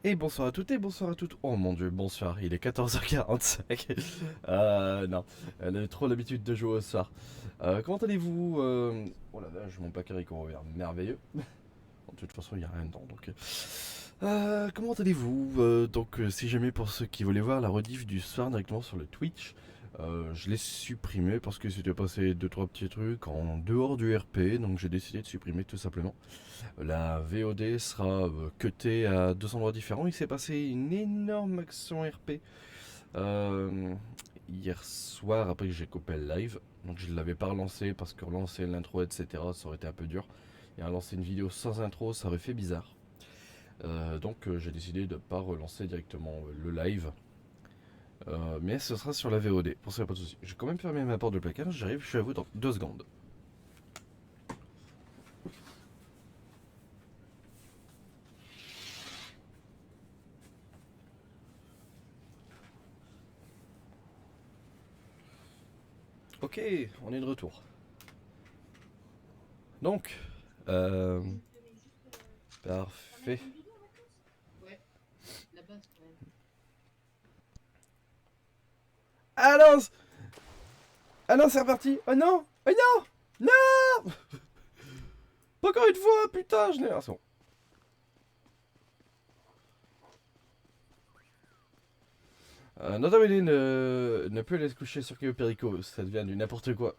Et bonsoir à toutes et bonsoir à toutes. Oh mon dieu, bonsoir, il est 14h45. Non, on a trop l'habitude de jouer au soir. Comment allez-vous Oh la vache, mon placard il revient merveilleux. De toute façon, il n'y a rien dedans donc. Comment allez-vous si jamais pour ceux qui voulaient voir la rediff du soir directement sur le Twitch, je l'ai supprimé parce que c'était passé deux trois petits trucs en dehors du RP, donc j'ai décidé de supprimer tout simplement. La VOD sera cutée à deux endroits différents. Il s'est passé une énorme action RP hier soir après que j'ai coupé le live. Donc je ne l'avais pas relancé parce que relancer l'intro, etc., ça aurait été un peu dur. Et relancer une vidéo sans intro, ça aurait fait bizarre. J'ai décidé de ne pas relancer directement le live. Mais ce sera sur la VOD, pour ça, y a pas de souci. J'ai quand même fermé ma porte de placard, j'arrive, je suis à vous dans 2 secondes. Ok, on est de retour. Donc, euh, parfait. Ah non, ah non, c'est reparti. Oh non, oh non, non, pas encore une fois, putain, je l'ai. Ah, c'est bon. Notre Amélie ne peut aller se coucher sur Cayo Perico, ça devient du n'importe quoi.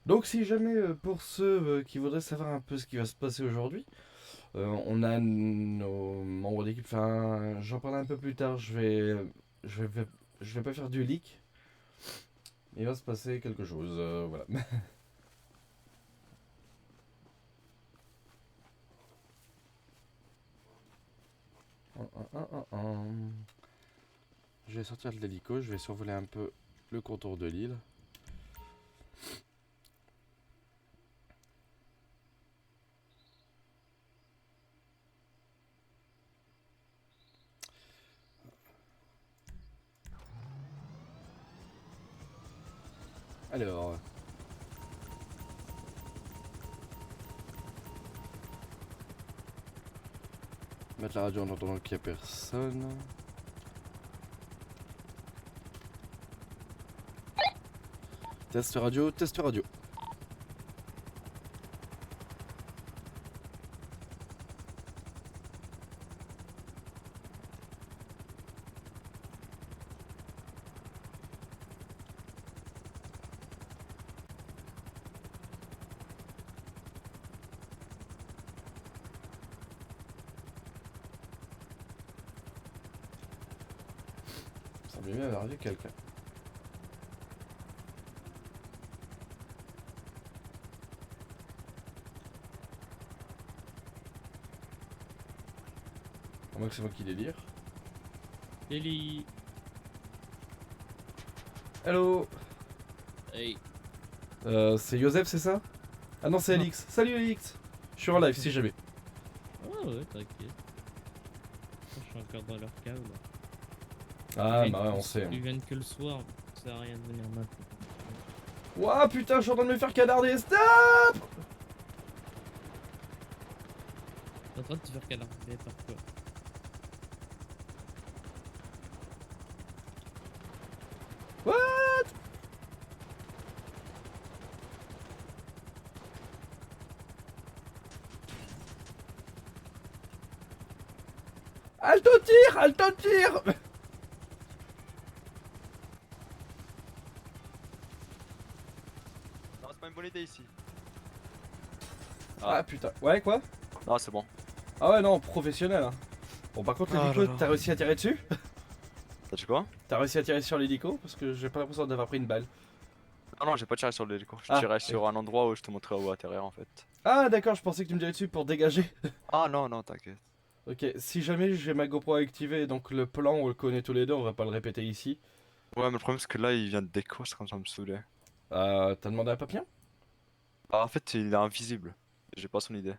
Donc si jamais pour ceux qui voudraient savoir un peu ce qui va se passer aujourd'hui, on a nos membres d'équipe, enfin j'en parle un peu plus tard, je vais, je vais pas faire du leak, il va se passer quelque chose, voilà. Je vais sortir de l'hélico, je vais survoler un peu le contour de l'île. Alors, mettre la radio en entendant qu'il n'y a personne. Test radio, test radio. Ça semble bien avoir vu quelqu'un. À moins que c'est moi qui délire. Ellie. Hello. Hey. C'est Joseph, c'est ça? Ah non, c'est Non. Alix. Salut Alix. Je suis en live si jamais. Ah ouais, t'inquiète. Je suis encore dans leur cave là. Ah bah ouais, on sait. Ils viennent que le soir, ça sert à rien de venir maintenant. Ouah putain, je suis en train de me faire canarder. Stop. T'es en train de te faire canarder par quoi? What? Halte au tir, halte au tir. Non, c'est pas une bonne idée ici. Ah putain. Ouais, quoi? Non, c'est bon. Ah ouais, non, professionnel. Hein. Bon, par contre, Ah l'hélico, là là. t'as réussi à tirer dessus? T'as dit quoi? T'as réussi à tirer sur l'hélico? Parce que j'ai pas l'impression d'avoir pris une balle. Non, non, j'ai pas tiré sur l'hélico. Je Ah, tirais sur un endroit où je te montrais où atterrir en fait. Ah d'accord, je pensais que tu me dirais dessus pour dégager. Ah non, non, t'inquiète. Ok, si jamais j'ai ma GoPro activée, donc le plan on le connaît tous les deux, on va pas le répéter ici. Ouais, mais le problème c'est que là il vient de déco, c'est comme ça me saoulait. T'as demandé à Papien? Ah, en fait, il est invisible. J'ai pas son idée.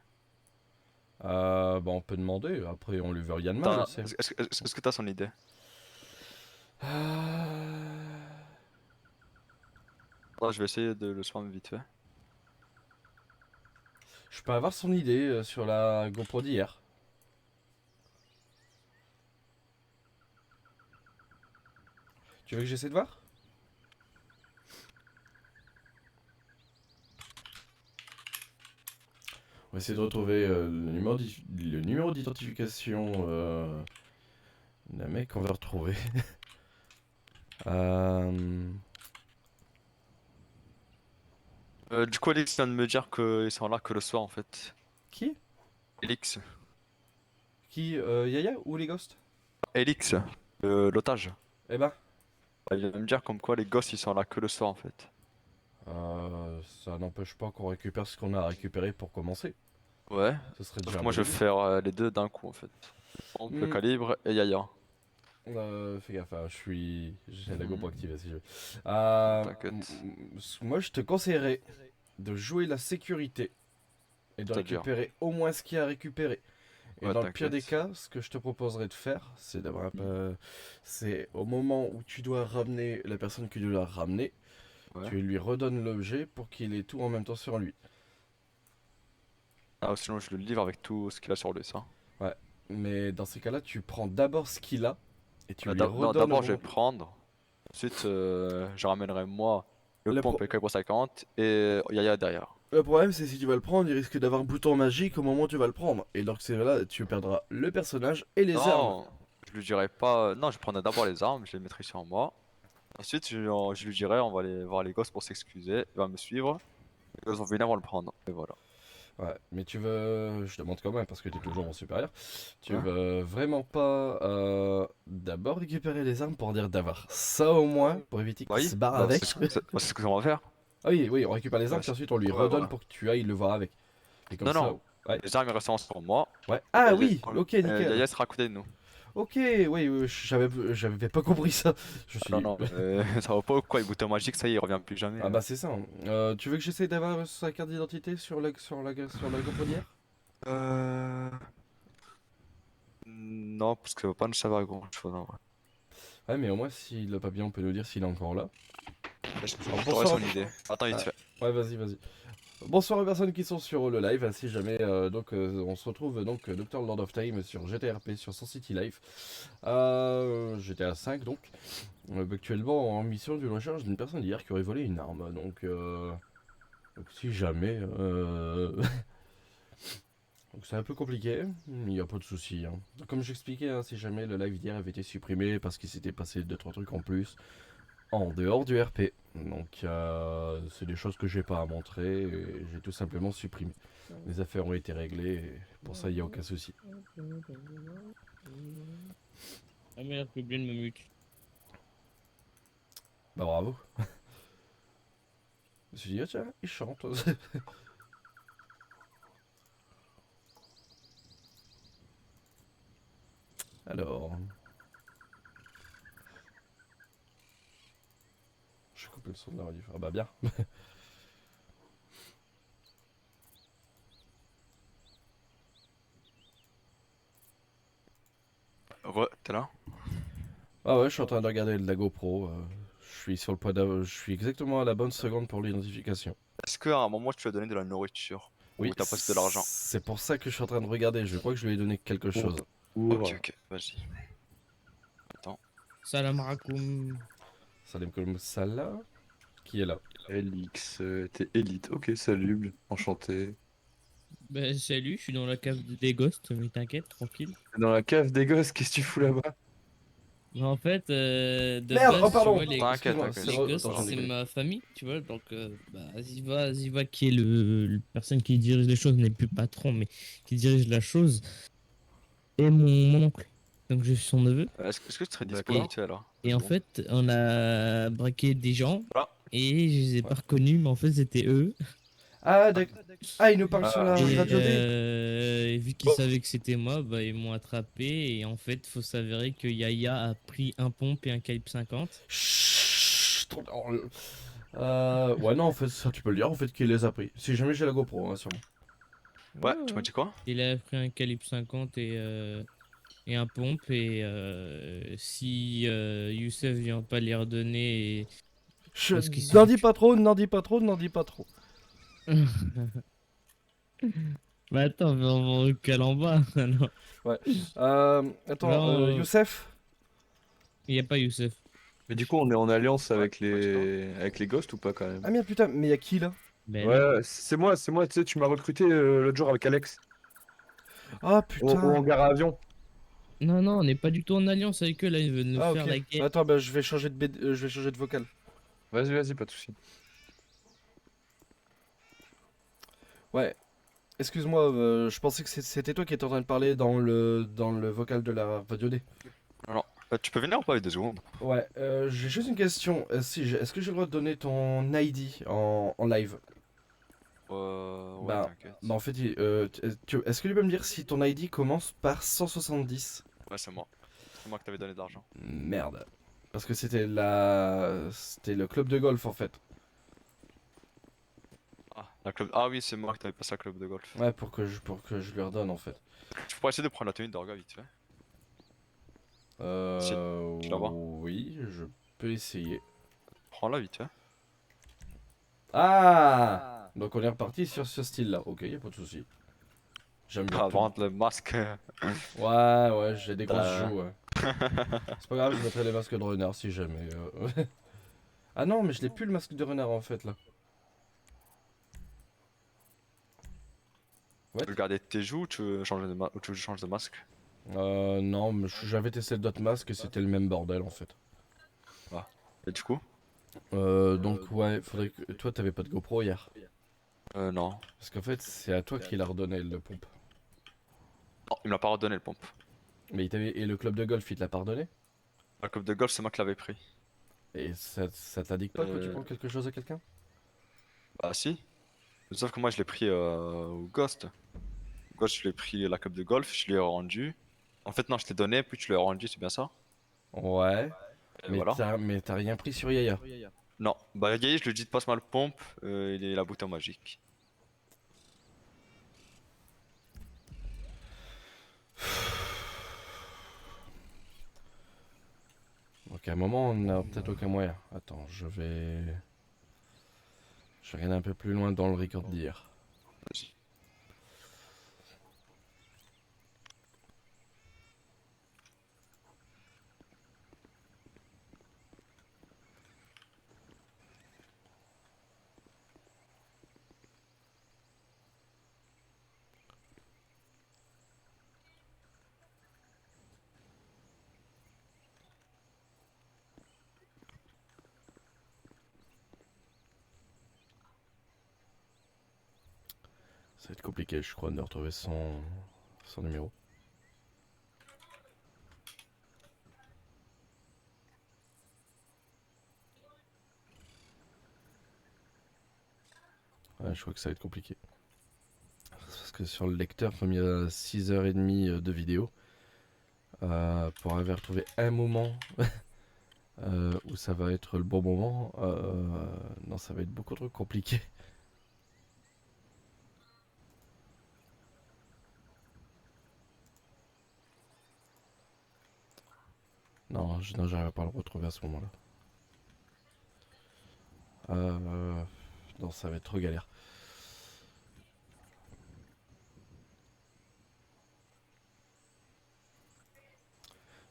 Bah on peut demander, après on lui veut rien de mal, Attends, c'est... est-ce que t'as son idée? Ah, Attends, je vais essayer de le spam vite fait. je peux avoir son idée sur la GoPro d'hier. Tu veux que j'essaie de voir? On va essayer de retrouver le numéro d'identification d'un mec qu'on va retrouver. Euh, Du coup, Elix vient de me dire qu'ils sont là que le soir en fait. Qui? Elix. Qui Yaya ou les ghosts? Elix, l'otage. Eh ben, Bah, il vient de me dire comme quoi les gosses ils sont là que le soir en fait. ça n'empêche pas qu'on récupère ce qu'on a à récupérer pour commencer. Ouais. Ce serait Sauf déjà que un moi bon je vais début. faire les deux d'un coup en fait. Donc le Hmm, calibre et Yaya. fais gaffe, hein, j'ai la GoPro Mhm. activée si je veux. T'inquiète. Moi, je te conseillerais de jouer la sécurité et de C'est-à-dire. récupérer au moins ce qu'il y a à récupérer. Et Ouais, dans le pire des t'inquiète. cas, ce que je te proposerais de faire, c'est d'avoir un peu... C'est au moment où tu dois ramener la personne que tu dois ramener, Ouais. tu lui redonnes l'objet pour qu'il ait tout en même temps sur lui. Ah, ou sinon je le livre avec tout ce qu'il a sur lui, ça. Ouais. Mais dans ces cas-là, tu prends d'abord ce qu'il a et tu lui Non, redonnes au d'abord je vais moment... prendre. Ensuite, je ramènerai moi le Le, pompe pro- et calibre 50 et Yaya derrière. le problème, c'est si tu vas le prendre, il risque d'avoir un bouton magique au moment où tu vas le prendre. Et donc, c'est là, tu perdras le personnage et les armes. Non, je lui dirai pas. Non, je prendrai d'abord les armes, je les mettrai sur moi. Ensuite, je lui dirai, on va aller voir les gosses pour s'excuser. Il va me suivre. Les gosses vont venir, vont le prendre. Et voilà. Ouais, mais tu veux, je demande quand même parce que tu es toujours mon supérieur, tu Ouais. veux vraiment pas d'abord récupérer les armes pour dire d'avoir ça au moins pour éviter Bah qu'il oui, se barre bah, avec. c'est ce qu'on va faire. Ah oui, oui, on récupère les armes Ouais, puis ensuite on lui ouais, redonne voilà. pour que tu ailles le voir avec. Et comme Non, ça, non. ouais, Les armes ils resteront sur moi. ouais. Ah oui, ok, nickel. Yaya sera à côté de nous. Ok, oui, oui, j'avais pas compris ça. Je Non, suis. non, ça va pas ou quoi, il bouton magique, ça y est, il revient plus jamais. Ah bah c'est ça, hein. Tu veux que j'essaye d'avoir sa carte d'identité sur la GoPro d'hier? Euh... Non, parce que ça va pas nous servir à grand chose en vrai. Ouais, mais au moins s'il l'a pas bien, on peut nous dire s'il est encore là. Alors, J'aurais bonsoir. son idée. Attends, vite Ah, fait. ouais, vas-y, vas-y. Bonsoir aux personnes qui sont sur le live, si jamais on se retrouve donc Dr Lord of Time sur GTRP sur Sun City Live, GTA 5 donc, actuellement en mission d'une recherche d'une personne d'hier qui aurait volé une arme, donc si jamais, donc c'est un peu compliqué, il n'y a pas de souci, hein. Comme j'expliquais, hein, si jamais le live d'hier avait été supprimé parce qu'il s'était passé 2-3 trucs en plus, en dehors du RP. Donc c'est des choses que j'ai pas à montrer et j'ai tout simplement supprimé. Les affaires ont été réglées et pour ça il n'y a aucun souci. Ah merde, j'ai oublié de me mute. Bah bravo. Je me suis dit, ah, tiens, il chante. Alors, je coupe le son de la radio. Ah bah bien. Ouais, t'es là? Ah ouais, je suis en train de regarder la GoPro. Je suis sur le point je suis exactement à la bonne seconde pour l'identification. Est-ce qu'à un moment tu lui as donné de la nourriture? Oui, Ou t'as passé de l'argent? c'est pour ça que je suis en train de regarder. Je crois que je lui ai donné quelque chose. Ok, ok, vas-y. Attends. Salam alaikum. Salam comme Salah. Qui est là? LX, t'es élite. Ok, salut, enchanté. Ben salut, je suis dans la cave des ghosts, mais t'inquiète, tranquille. Dans la cave des gosses, qu'est-ce que tu fous là-bas? Mais en fait, de Merde, oh base, tu pardon. vois, T'inquiète, Excuse-moi, t'inquiète. les attends, ghosts, j'en ai c'est connu. ma famille, tu vois, donc bah, Ziva qui est le personne qui dirige les choses, n'est plus patron, mais qui dirige la chose, et mon oncle. Donc je suis son neveu. Est-ce que tu serais dispo Et, vite fait là? et en fait, on a braqué des gens, Voilà. et je les ai Ouais. pas reconnus, mais en fait, c'était eux. Ah, d'accord. Ah, il nous parle sur la Ah, Et, radio D. et vu qu'ils savaient que c'était moi, bah, ils m'ont attrapé. Et en fait, faut s'avérer que Yaya a pris un pompe et un calibre 50. Chut. Ouais, non, en fait, ça tu peux le dire, en fait, qu'il les a pris. Si jamais j'ai la GoPro, hein, sûrement. Ouais, tu m'as dit quoi? Il a pris un calibre 50 et un pompe. Et si Youssef vient pas les redonner. Parce qu'il N'en suffit dis pas trop, n'en dis pas trop, n'en dis pas trop. Bah attends, mais on va au cal en bas. Alors. Ouais. Va Attends, en- Youssef? Il n'y a pas Youssef. Mais du coup, on est en alliance Ouais, avec ouais, dis-toi. les ghosts ou pas quand même? Ah merde, putain, mais y'a qui là? Ben Ouais, non. ouais, c'est moi, tu sais, tu m'as recruté l'autre jour avec Alex, Ah au putain. hangar à avion. Non, non, on n'est pas du tout en alliance avec eux. Là, ils veulent nous Ah faire ok. la guerre. Attends, bah je vais changer je vais changer de vocal. Vas-y, vas-y, pas de soucis. Ouais. Excuse-moi, je pensais que c'était toi qui étais en train de parler dans le vocal de la radio D. Alors, tu peux venir ou pas avec 2 secondes? Ouais, j'ai juste une question. Est-ce que j'ai le droit de donner ton ID en live? Ouais, Bah, t'inquiète. bah en fait, est-ce que tu peux me dire si ton ID commence par 170? Ouais, c'est moi. C'est moi qui t'avais donné de l'argent. Merde. Parce que c'était le club de golf en fait. Ah, ah oui, c'est moi qui t'avais passé à club de golf. Ouais, pour que je lui redonne en fait. Tu pourrais essayer de prendre la tenue d'Orga vite fait. Tu la vois? Oui, je peux essayer. Prends-la vite fait. Ah! Donc on est reparti sur ce style-là. Ok, y a pas de souci. J'aime bien. Avant le masque. Ouais, ouais, j'ai des grosses T'as- joues. Ouais. C'est pas grave, je mettrai les masques de renard si jamais. Ah non, mais je l'ai plus le masque de renard en fait là. Tu veux garder tes joues ou tu veux changer ou tu veux que je change de masque? Non, mais j'avais testé d'autres masques et c'était le même bordel en fait. Ah. Et du coup? Donc ouais, faudrait que... Toi, t'avais pas de GoPro hier. Non. Parce qu'en fait, c'est à toi qu'il a redonné le pompe. Non, il me l'a pas redonné le pompe. Mais et le club de golf, il te l'a pardonné? Le club de golf, c'est moi qui l'avais pris. Et ça t'indique pas que tu Euh, prends quelque chose à quelqu'un? Bah si. Sauf que moi je l'ai pris au Ghost. Au Ghost, je l'ai pris la club de golf, je l'ai rendu. En fait, non, je t'ai donné, puis tu l'as rendu, c'est bien ça? Ouais, Et voilà. mais t'as rien pris sur Yaya. Non, bah Gaï, je lui dis de passe-moi le pompe, il est la bouteille magique. Donc à un moment, on n'a peut-être aucun moyen. Attends, je vais regarder un peu plus loin dans le record d'hier. Vas-y. Ça va être compliqué, je crois, de retrouver son numéro. Ouais, je crois que ça va être compliqué. Parce que sur le lecteur, comme il y a 6h30 de vidéo, pour avoir retrouvé un moment où ça va être le bon moment, non, ça va être beaucoup trop compliqué. Non, non, j'arrive pas à le retrouver à ce moment-là. Non, ça va être trop galère.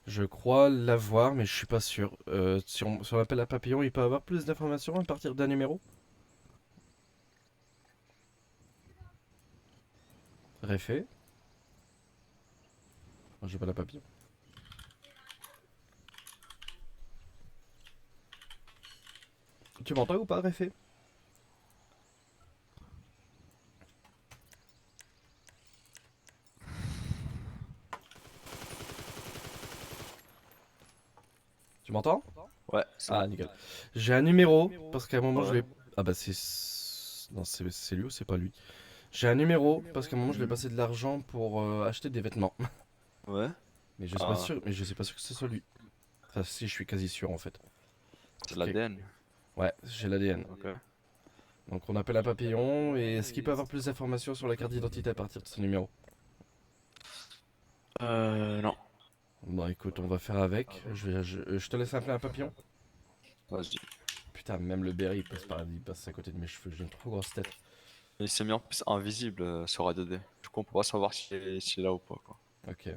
Je crois l'avoir, mais je suis pas sûr. Sur l'appel à papillon, il peut avoir plus d'informations à partir d'un numéro? Réfé? Moi, j'ai pas la papillon. Tu m'entends ou pas, Réfé? Tu m'entends? Ouais, c'est Ah, bon. nickel. J'ai un numéro, parce qu'à un moment, je Ouais. l'ai... Ah bah, c'est... Non, c'est lui ou c'est pas lui? J'ai un numéro, parce qu'à un moment, je lui ai passé de l'argent pour acheter des vêtements. Ouais. Mais je suis pas Ah, sûr, mais je suis pas sûr que ce soit lui. Enfin, si, je suis quasi sûr, en fait. c'est de Ok. l'ADN. Ouais, j'ai l'ADN. Ok. Donc on appelle un papillon et est-ce qu'il peut avoir plus d'informations sur la carte d'identité à partir de ce numéro? Non. Bon écoute, on va faire avec. Je te laisse appeler un papillon. Vas-y. Putain, même le Berry il passe à côté de mes cheveux, j'ai une trop grosse tête. Il s'est mis en plus invisible sur A2D. Du coup, on peut pas savoir s'il est là ou pas, quoi. Ok.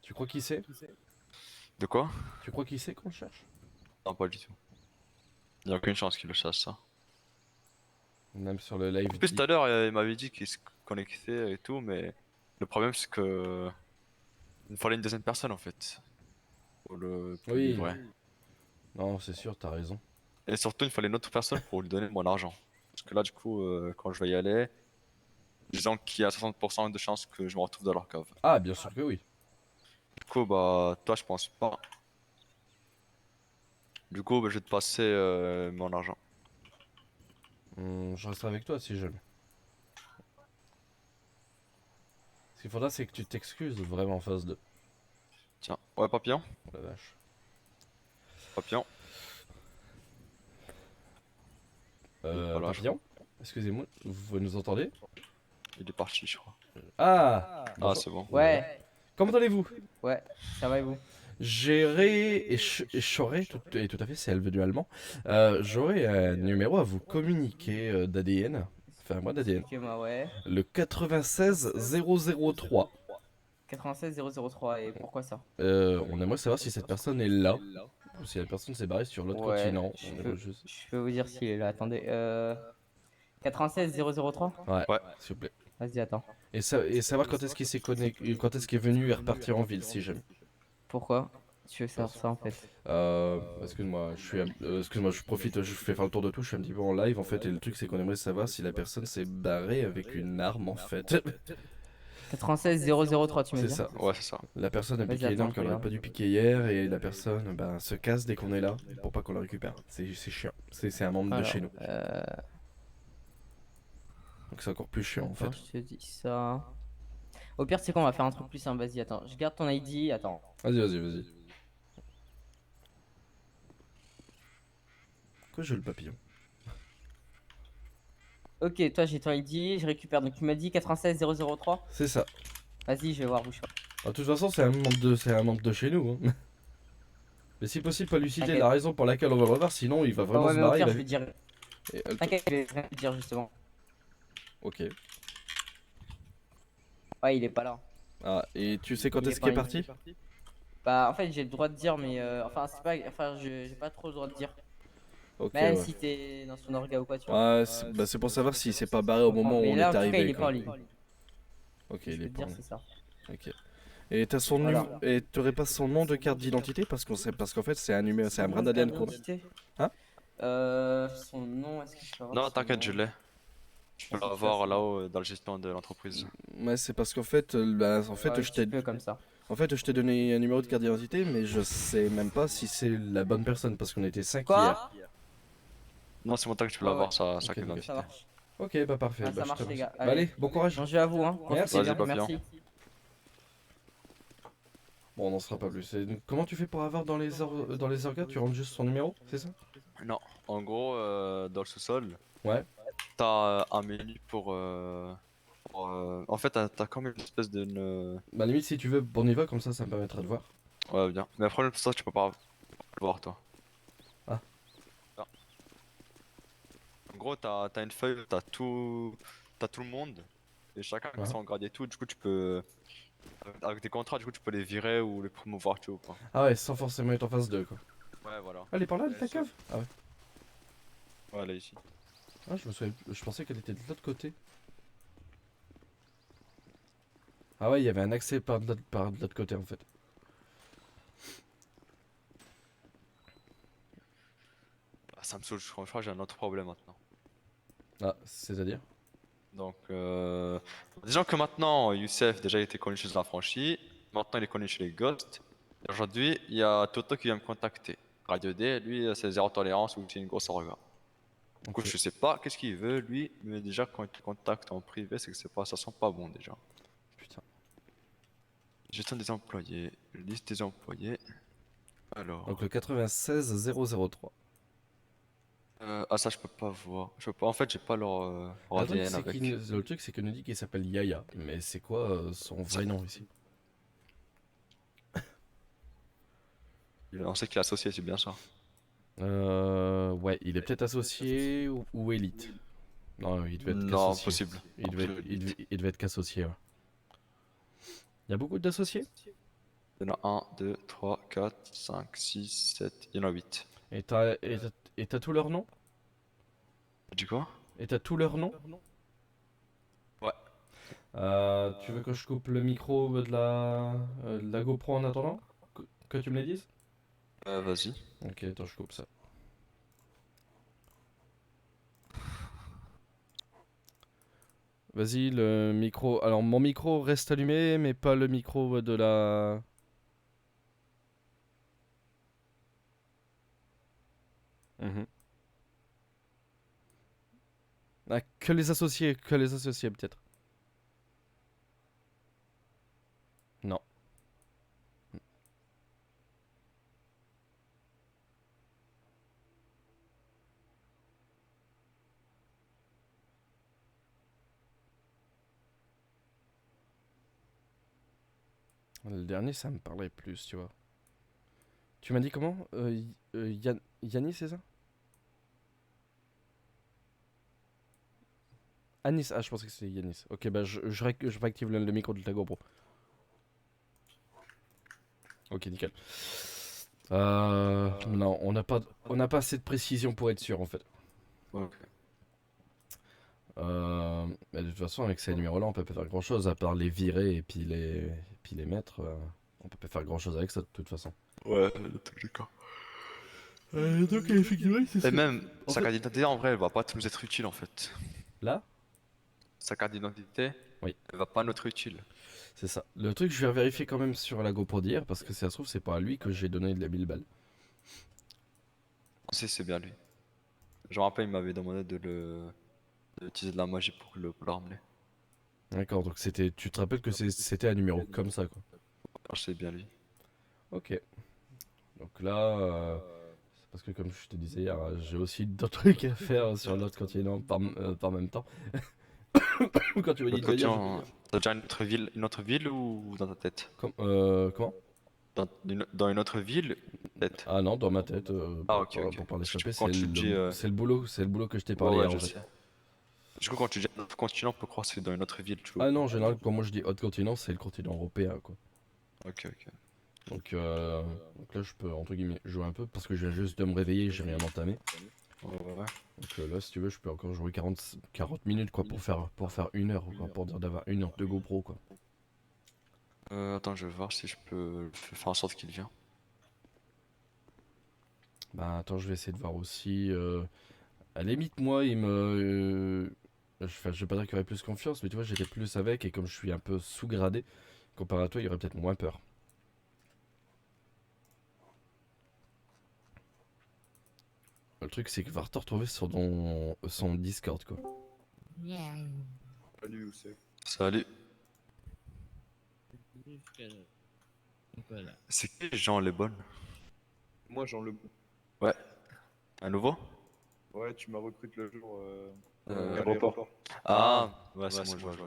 Tu crois qui c'est? De quoi? Tu crois qui c'est qu'on cherche? Non, pas du tout. Il n'y a aucune chance qu'il le sache, ça. Même sur le live. En plus, tout à l'heure, il m'avait dit qu'il se connectait et tout, mais le problème, c'est que il me fallait une deuxième personne, en fait. Pour le Oui. livrer. Non, c'est sûr, t'as raison. Et surtout, il me fallait une autre personne pour lui donner mon argent. Parce que là, du coup, quand je vais y aller, disons qu'il y a 60% de chances que je me retrouve dans leur cave. Ah, bien sûr que oui. Du coup, bah, toi, je pense pas. Du coup, bah, je vais te passer mon argent. Je resterai avec toi si jamais. Ce qu'il faudra, c'est que tu t'excuses vraiment en face de. Tiens, ouais, papillon. Oh la vache. Papillon. Voilà, Papillon? Excusez-moi, vous nous entendez? il est parti, je crois. Ah! Ah, Bonjour. c'est bon. Ouais, Comment allez-vous? ouais, ça va et vous? J'aurais et j'aurais tout à fait, c'est venu allemand. J'aurais un numéro à vous communiquer d'ADN. Enfin, moi d'ADN. Expliquez-moi, ouais. Le 96003. 96 003, et pourquoi ça? On aimerait savoir si cette personne est là. Ou si la personne s'est barrée sur l'autre Ouais, continent. je On peux, aimerait juste- je peux vous dire s'il est là, attendez. 96 003? Ouais, Ouais. s'il vous plaît. Vas-y, attends. Et savoir quand est-ce qu'il s'est connecté, quand est-ce qu'il est venu et repartir en ville si jamais. Pourquoi? Tu veux savoir ça en fait? Excuse-moi, excuse-moi, je profite, je fais faire le tour de tout, je suis un petit peu en live en fait, et le truc c'est qu'on aimerait savoir si la personne s'est barrée avec une arme en fait. 96 003, tu me C'est dis? ça. Ouais, c'est ça. La personne a Vas-y, piqué une arme attends, qu'elle je aurait regarde. pas dû piquer hier, et la personne ben, se casse dès qu'on est là pour pas qu'on la récupère. C'est chiant. C'est un membre de Alors, chez nous. Donc c'est encore plus chiant en fait. attends, je te dis ça. Au pire, c'est quoi, on va faire un truc plus simple. Vas-y, attends. Je garde ton ID. Attends. Vas-y. Pourquoi j'ai le papillon? Ok, toi, j'ai ton ID. Je récupère. Donc, tu m'as dit 96 003. C'est ça. Vas-y, je vais voir, bouge pas. De toute façon, c'est un membre de chez nous. Hein. Mais si possible, pas lucider T'inquiète. la raison pour laquelle on va le revoir, sinon il va Oh, vraiment ouais, se mais au barrer. pire, il je va- vais te dire. Et, T'inquiète, je vais rien te dire justement. ok. Ouais, il est pas là. Ah, et tu sais quand Il est est-ce qu'il est pas parti? Bah, en fait, j'ai le droit de dire, mais enfin, c'est pas. Enfin, j'ai pas trop le droit de dire. Ok, Même ouais. si t'es dans son orga ou quoi, tu vois. Ouais, c'est pour savoir s'il s'est pas barré au moment où Mais on là, est en tout cas, il arrivé. est pas Quoi. en ligne. Ok, Je il peux est te pas en dire, ligne. c'est ça. Ok. Et t'as son Voilà. numéro et t'aurais pas son nom de carte d'identité parce qu'en fait c'est un numéro, c'est un brin d'ADN qu'on a. Identité. Hein? Son nom, est-ce que je peux avoir Non, son t'inquiète, nom? je l'ai. Je peux Vas-y, l'avoir fais ça. là-haut dans la gestion de l'entreprise. Ouais, c'est parce qu'en fait, Ouais, tu peux comme ça. je t'ai donné un numéro de carte d'identité, mais je sais même pas si c'est la bonne personne parce qu'on était 5 hier. Quoi? Non, c'est mon temps que tu peux Ouais, l'avoir, ouais. ça Ok, carte nickel. d'identité. Ça marche. Ok, bah parfait. Ah, bah, ça je marche, te les remercie. gars. Bah, allez, Allez. bon courage. Bon jeu à vous, hein. Merci. Profitez bien, Vas-y, papillon. merci. Bon, on n'en sera pas plus. Et donc, comment tu fais pour avoir dans dans les orgas, tu rentres juste son numéro, c'est ça? Non, en gros, dans le sous-sol, Ouais. t'as un menu en fait, t'as comme une espèce de. Bah limite si tu veux, on y va comme ça me permettra de voir. Ouais, bien. Mais le problème, c'est ça, tu peux pas le voir, toi. Ah. Ah. En gros, t'as une feuille, t'as tout le monde, et chacun Ouais. qui sont gradés et tout, du coup, tu peux. Avec des contrats, du coup, tu peux les virer ou les promouvoir, tu vois, ou pas. Ah ouais, sans forcément être en phase 2 quoi. Ouais, voilà. Elle est par là, ta cave? Ah ouais. Ouais, là, ici. Ah, je pensais qu'elle était de l'autre côté. Ah ouais, il y avait un accès par de l'autre côté en fait. Ah, ça me saoule, je crois que j'ai un autre problème maintenant. Ah, c'est-à-dire? Donc, disons que maintenant, Youssef, déjà, il était connu chez l'affranchi. Maintenant, il est connu chez les Ghosts. Et aujourd'hui, il y a Toto qui vient me contacter. Radio D, lui, c'est zéro tolérance ou c'est une grosse orga. Du coup, Ok. je sais pas qu'est-ce qu'il veut, lui, mais déjà, quand il te contacte en privé, c'est que c'est pas, ça sent pas bon déjà. Putain. Gestion des employés, liste des employés. Alors, Donc le 96003. Ah, ça, je peux pas voir. Je peux pas... En fait, j'ai pas leur Le truc, ADN c'est avec. le truc, c'est qu'il nous dit qu'il s'appelle Yaya. Mais c'est quoi son vrai nom ici? On sait qu'il est associé, c'est bien ça. Ouais, il est peut-être associé ou élite. Non, il devait être Non, qu'associé. impossible. Il devait être qu'associé, ouais. Il y a beaucoup d'associés? Il y en a 1, 2, 3, 4, 5, 6, 7. Il y en a 8. Et t'as tous leurs noms? Tu dis quoi? Et t'as tous leurs noms? Ouais. Tu veux que je coupe le micro de la GoPro en attendant? Que tu me les dises? Vas-y. Ok, attends, je coupe ça. Vas-y, le micro. Alors, mon micro reste allumé, mais pas le micro de la. Mhm. Ah, que les associés peut-être. Non. Le dernier, ça me parlait plus, tu vois. Tu m'as dit comment Yannis, c'est ça? Anis, ah, je pensais que c'était Yanis. Ok, bah je réactive le micro de ta GoPro. Ok, nickel. Non, on n'a pas assez de précision pour être sûr en fait. Ok. Mais de toute façon, avec ces numéros-là, on peut pas faire grand-chose à part les virer et puis les mettre. On peut pas faire grand-chose avec ça de toute façon. Ouais, dans tous les cas. Donc effectivement, c'est Et ça. même, En sa fait, carte d'identité, en vrai, elle va pas nous être utile, en fait. là, Sa carte d'identité, oui, elle va pas nous être utile. c'est ça. Le truc, je vais vérifier quand même sur la GoPro d'hier parce que si ça se trouve, c'est pas à lui que j'ai donné de la 1000 balles. On sait, c'est bien lui. Je me rappelle, il m'avait demandé d'utiliser de la magie pour le ramener. D'accord, donc c'était. Tu te rappelles que c'était un numéro comme ça, quoi. Alors, c'est bien lui. Ok. Donc là, c'est parce que comme je te disais hier, j'ai aussi d'autres trucs à faire sur l'autre continent par même temps. Quand tu me dis L'autre de côté, venir, t'as déjà une autre ville ou dans ta tête? comment? Dans une autre ville, peut-être. Ah non, dans ma tête, Ah, ok, ok. pour parler Parce que SAP, quand tu dis. c'est le boulot que je t'ai Ouais, parlé ouais, hier je en fait. sais. Du coup, quand tu dis un autre continent, on peut croire que c'est dans une autre ville, tu vois. Ah non, en général, quand moi je dis autre continent, c'est le continent européen, quoi. Ok, ok. Donc là, je peux, entre guillemets, jouer un peu parce que je viens juste de me réveiller, j'ai rien entamé. Ouais, ouais, ouais. Donc là, si tu veux, je peux encore jouer 40 minutes, quoi, pour faire une heure, quoi, pour dire d'avoir une heure de GoPro, quoi. Attends, je vais voir si je peux faire en sorte qu'il vienne. Bah attends, je vais essayer de voir aussi. À la limite, moi, enfin, je vais pas dire qu'il y aurait plus confiance, mais tu vois, j'étais plus avec, et comme je suis un peu sous-gradé, comparé à toi, il y aurait peut-être moins peur. Le truc, c'est qu'il va te retrouver sur son Discord, quoi. Salut Youssef. Salut. Voilà. C'est qui Jean les bonnes? Moi Jean Lebon. Ouais. Un nouveau? Ouais, tu m'as recruté le jour Euh, à l'aéroport. Ah, ouais, c'est bon, je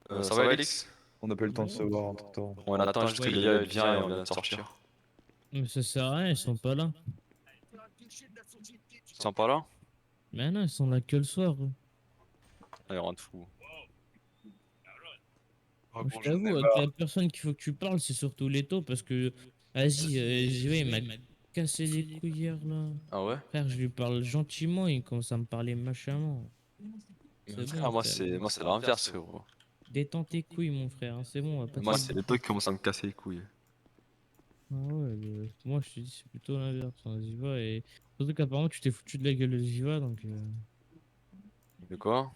vois. Ça va, Elix? On n'a pas eu le temps de se voir entre temps. On attend juste que Gaïa vienne et on vient de sortir. Mais ça sert à rien, ils sont pas là. Ils sont pas là? Mais non, ils sont là que le soir. Allez, rentre fou. Ah, Moi, je bon, j'en ai t'avoue, avec marre. la personne qu'il faut que tu parles, c'est surtout Leto parce que, vas-y, ouais, il m'a cassé les couilles hier là. Ah ouais? Frère, je lui parle gentiment, il commence à me parler machamment. C'est Frère, bon, moi frère. c'est l'inverse, frérot. Détends tes couilles, mon frère, hein, c'est bon, on va pas Moi, te c'est la les deux qui commencent à me casser les couilles. Ah ouais, moi je te dis, c'est plutôt l'inverse, hein, Ziva. Et surtout qu'apparemment, tu t'es foutu de la gueule de Ziva, donc. De quoi?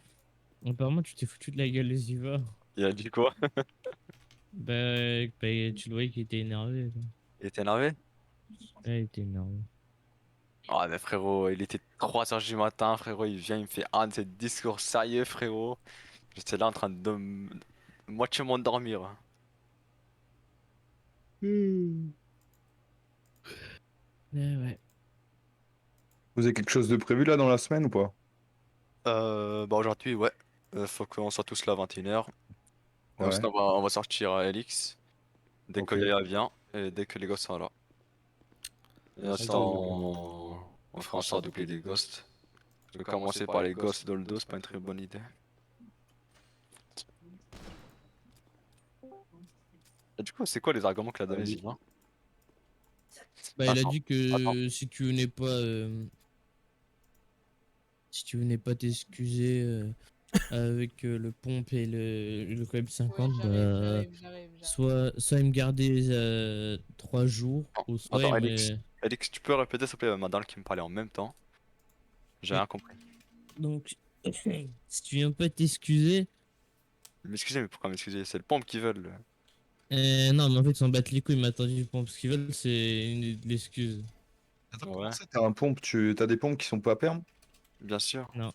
Apparemment, tu t'es foutu de la gueule de Ziva. Il a dit quoi? Bah, tu le voyais qu'il était énervé, quoi. Il était énervé? Ouais, il était énervé. Ah, mais frérot, il était 3 h du matin, frérot. Il vient, il me fait un de ses discours sérieux, frérot. J'étais là en train de moitié m'endormir. Ouais, ouais. Vous avez quelque chose de prévu là dans la semaine ou pas? Bah aujourd'hui, ouais. Faut qu'on soit tous là à 21h. Ouais. Sinon, on va sortir à LX dès que Ok. Yaya vient et dès que les gosses sont là. Et Ok. ça, on fera en sorte d'oublier les ghosts. Je vais commencer par les ghosts dans le dos, c'est pas une très bonne idée. Et du coup, c'est quoi les arguments qu'il a donné, Sylvain? Bah, il a Attends, dit que si tu venais pas, t'excuser avec le pompe et le Club 50, Ouais, bah, j'arrive. soit il me gardait 3 jours, ou soit Attends, il Alix. me. Alix, tu peux répéter s'il te plaît, madame qui me parlait en même temps? J'ai Oui. rien compris. Donc, si tu viens pas t'excuser, M'excusez, mais pourquoi m'excuser? C'est le pompe qui veulent. non, mais en fait, ils s'en battent les couilles, ils m'attendent du pompe. Ce qu'ils veulent, c'est l'excuse. Attends, Ouais, comment ça, t'as un pompe, t'as des pompes qui sont pas à perme? bien sûr. Non.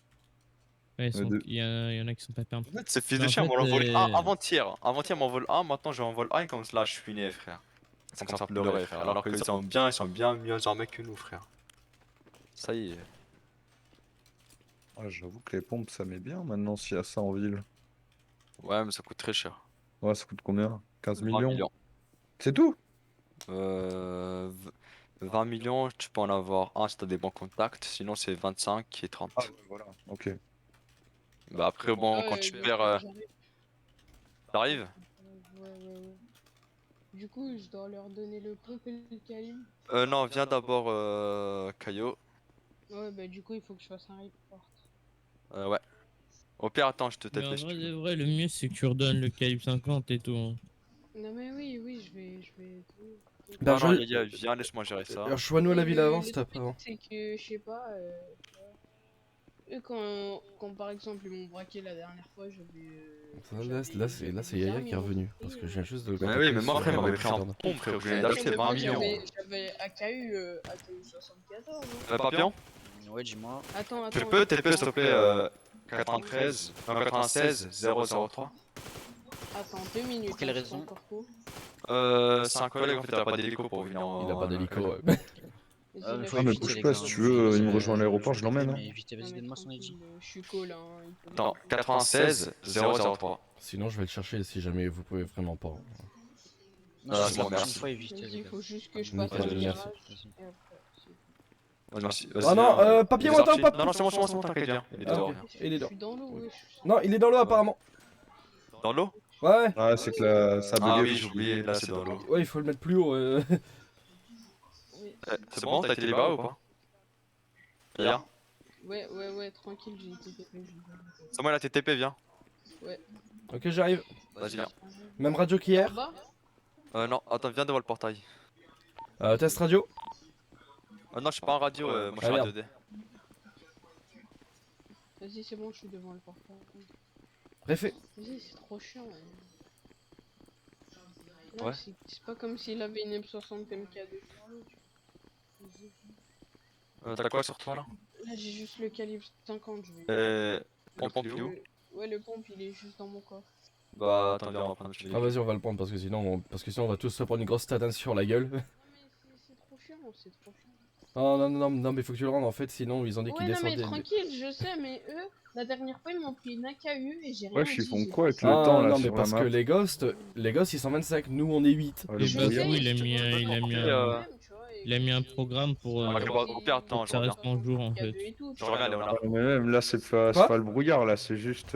Ouais, De- il y en a qui sont pas permis. En fait, ce fils Mais de en chien fait, m'en envole un avant-hier. Avant-hier, m'envole un, maintenant j'en envole un, et comme là, je suis né, frère. Ça commence à pleurer, frère. Alors qu'ils sont bien mieux armés que nous, frère. Ça y est. Ah, j'avoue que les pompes ça met bien maintenant s'il y a ça en ville. Ouais, mais ça coûte très cher. Ouais, ça coûte combien? 15 20 millions? millions. C'est tout? V- 20 millions, tu peux en avoir un si t'as des bons contacts, sinon c'est 25 et 30. Ah, ouais, voilà. Ok. Bah après, bon, quand tu perds. J'arrive. T'arrives? Ouais. Du coup, je dois leur donner le pompe et le calibre. Non, viens d'abord, Caillot. Ouais, bah du coup, il faut que je fasse un report. Ouais. Au pire, attends, je te Mais en TP si vrai, tu de veux. vrai, le mieux, c'est que tu redonnes le calibre 50 et tout, hein. Non mais oui, je vais. Bah, Non, non, Yaya, viens, laisse-moi gérer ça. rejoins-nous à la Non, ville avant, le s'il te plaît. truc, c'est que, je sais pas, eux, quand par exemple ils m'ont braqué la dernière fois, Là, c'est Yaya qui est revenu. Parce que je viens juste de le Mais mettre. oui, mais moi, frère, il m'avait pris en pompe, frère. Je venais d'acheter 20 millions. J'avais AKU 74. Papillon? Ouais, dis-moi. Attends. Tu peux TP s'il te plaît 93, non 96 003? Attends, 2 minutes. Pour quelle hein, c'est raison? encore court. C'est un collègue en fait, il a pas d'hélico pour venir en. Il a pas d'hélico. Vas-y, Ah, mais lâche faut Ah, le mais éviter, bouge les pas gars, si hein. tu veux, il me Je- rejoint à l'aéroport, je vais l'emmène. Mais évitez, Non, vas-y, mais donne-moi son ID. tranquille, je suis cool, hein. il peut Attends, venir. 96 003. Sinon, je vais le chercher si jamais vous pouvez vraiment pas. Non, Ah, c'est c'est bon, bon, une merci. fois évitez, Vas-y, les il gars. faut juste que je Vas-y, passe un merci. virage. Vas-y. Et après, c'est bon. Vas-y, merci. Ah non, papillon, attends, pas. Non, non, c'est bon, t'inquiète, viens. Il est Ah, dehors, ok. viens. Il est Je dans. suis dans l'eau, wesh. Non, il est dans l'eau apparemment. Dans l'eau? Ouais, Ah, c'est que ça a Ah bugué. oui, j'ai oublié, là c'est dans l'eau. ouais, il faut le mettre plus haut. Oui. C'est bon, t'as été libéré ou pas? Viens. Ouais, tranquille, j'ai été TP. C'est moi la TTP, viens. Ok, j'arrive. Vas-y, viens. Même radio En qu'hier. bas? Non, attends, viens devant le portail. Test radio. Non, je suis pas en radio, moi je suis Ah, radio D. Vas-y, c'est bon, je suis devant le portail. Réfé. Vas-y, c'est trop chiant. Ouais. C'est pas comme s'il avait une M60 MK2 sur l'eau. T'as quoi sur toi là? Là, j'ai juste le calibre 50, je vais. Le pompe il est où? Ouais, le pompe, il est juste dans mon coffre. Bah attends, viens, on va prendre le Ah, vas-y, on va le prendre parce que sinon on va tous se prendre une grosse tatane sur la gueule. Non, mais c'est trop chiant, c'est trop chiant. Oh non, mais faut que tu le rendes en fait, sinon ils ont dit qu'ils Ouais, non, mais descendaient. tranquille, je sais, mais eux, la dernière fois, ils m'ont pris une AKU et j'ai rien Wesh, ils dit, font j'ai quoi avec fait le ça. temps là non, mais sur la parce map? que les ghosts ils sont 25, nous on est 8. Ah, le Le Je brouillard. sais, Bafou, je te vois pas il a non mis plus, un- tu vois, et il a mis un que- programme pour Ok, bah, au pire, attends, je ça reviens. reste en jour en fait. Et tout, tu Je reviens, vois. Léonard. Mais même là, c'est Quoi pas le brouillard là, c'est juste.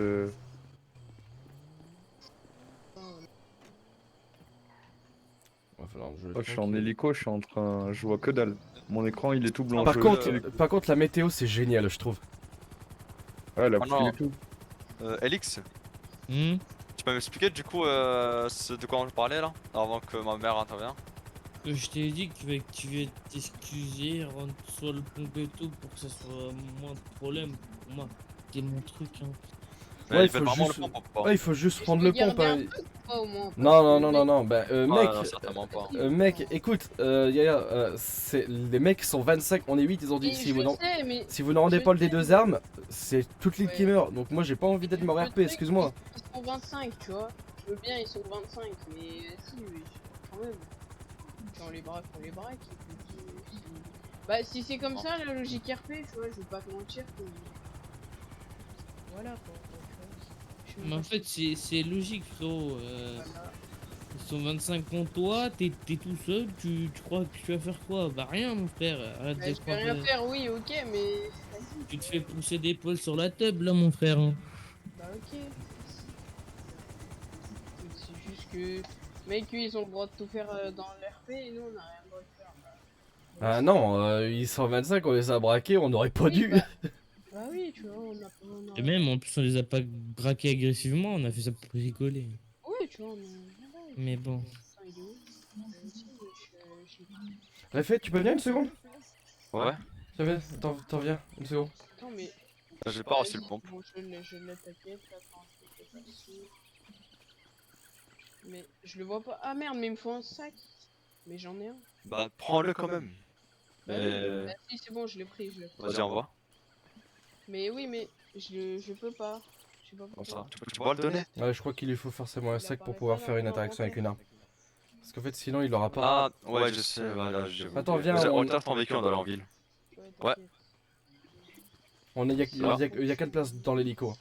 Va falloir jouer Oh, je suis en tranquille. hélico, je suis en train. Je vois que dalle. Mon écran il est tout blanc. Par contre, la météo c'est génial, je trouve. Ouais, la Ah, pluie non. et tout. Elix, Hmm. tu peux m'expliquer du coup ce de quoi on parlait là? Avant que ma mère intervienne? Je t'ai dit que tu vas t'excuser, rendre soit le pompe et tout pour que ça soit moins de problème pour moi. C'est mon truc, hein. Mais Ouais, il fait faut vraiment juste- le pompe ou pas? Ouais, il faut juste Je prendre peux le pompe. garder Hein. un peu, pas, au moins, parce Non, que bah Ah, mec, non, certainement pas. mec, écoute, Yaya, les mecs sont 25, on est 8, ils ont dit Mais si je vous sais, mais si vous ne rendez je pas les sais. deux armes, c'est toute l'île qui Ouais. meurt. Donc moi j'ai pas envie d'être mort Le RP, truc, excuse-moi. Ils sont 25, tu vois. Je veux bien, ils sont 25, mais si, quand même. Quand on les braque, et puis, Bah, si c'est comme ça, la logique RP, tu vois, je vais pas te mentir. Voilà quoi. Je suis même Mais en pas fait, c'est logique, frérot. Voilà. Ils sont 25 contre toi, t'es tout seul, tu crois que tu vas faire quoi? Bah rien, mon frère. Arrête Bah, de je peux croire. rien faire, oui, ok, mais. Vas-y, Tu tu te vois. fais pousser des poils sur la table, là, mon frère. Hein. Bah, ok. C'est juste que. Mec, eux, ils ont le droit de tout faire dans l'RP et nous, on a rien le droit de faire. Ah non, ils sont 25, on les a braqués, on aurait pas Oui, dû. Bah oui, tu vois, on a. Et même, en plus, on les a pas braqués agressivement, on a fait ça pour rigoler. Ouais, tu vois, voilà, et Mais puis, bon. putain, il est où si, Réfé, tu peux venir une seconde? Ouais. T'en viens, une seconde. Attends, mais. J'ai pas reçu le Vas-y, pompe. bon, je l'ai, t'inquiète, attends, je fais pas dessus. Mais je le vois pas. Ah merde, mais il me faut un sac. Mais j'en ai un. Bah, prends-le quand même. Bah oui, Mais. bah si, c'est bon, je l'ai pris, je l'ai pris. Vas-y, envoie. Mais oui, mais je peux pas. Je sais pas Comme ça. pourquoi. Tu peux le donner? Ouais, je crois qu'il lui faut forcément un Il sac pour apparaît pouvoir pas faire là. une Non, interaction avec ok. une arme. Parce qu'en fait, sinon, il aura pas. Ah, ouais, je sais, voilà, je. Attends, viens, Vas-y, on- on retard ton véhicule, on doit aller en ville. Ouais. T'inquiète. Il y a 4 places dans l'hélico.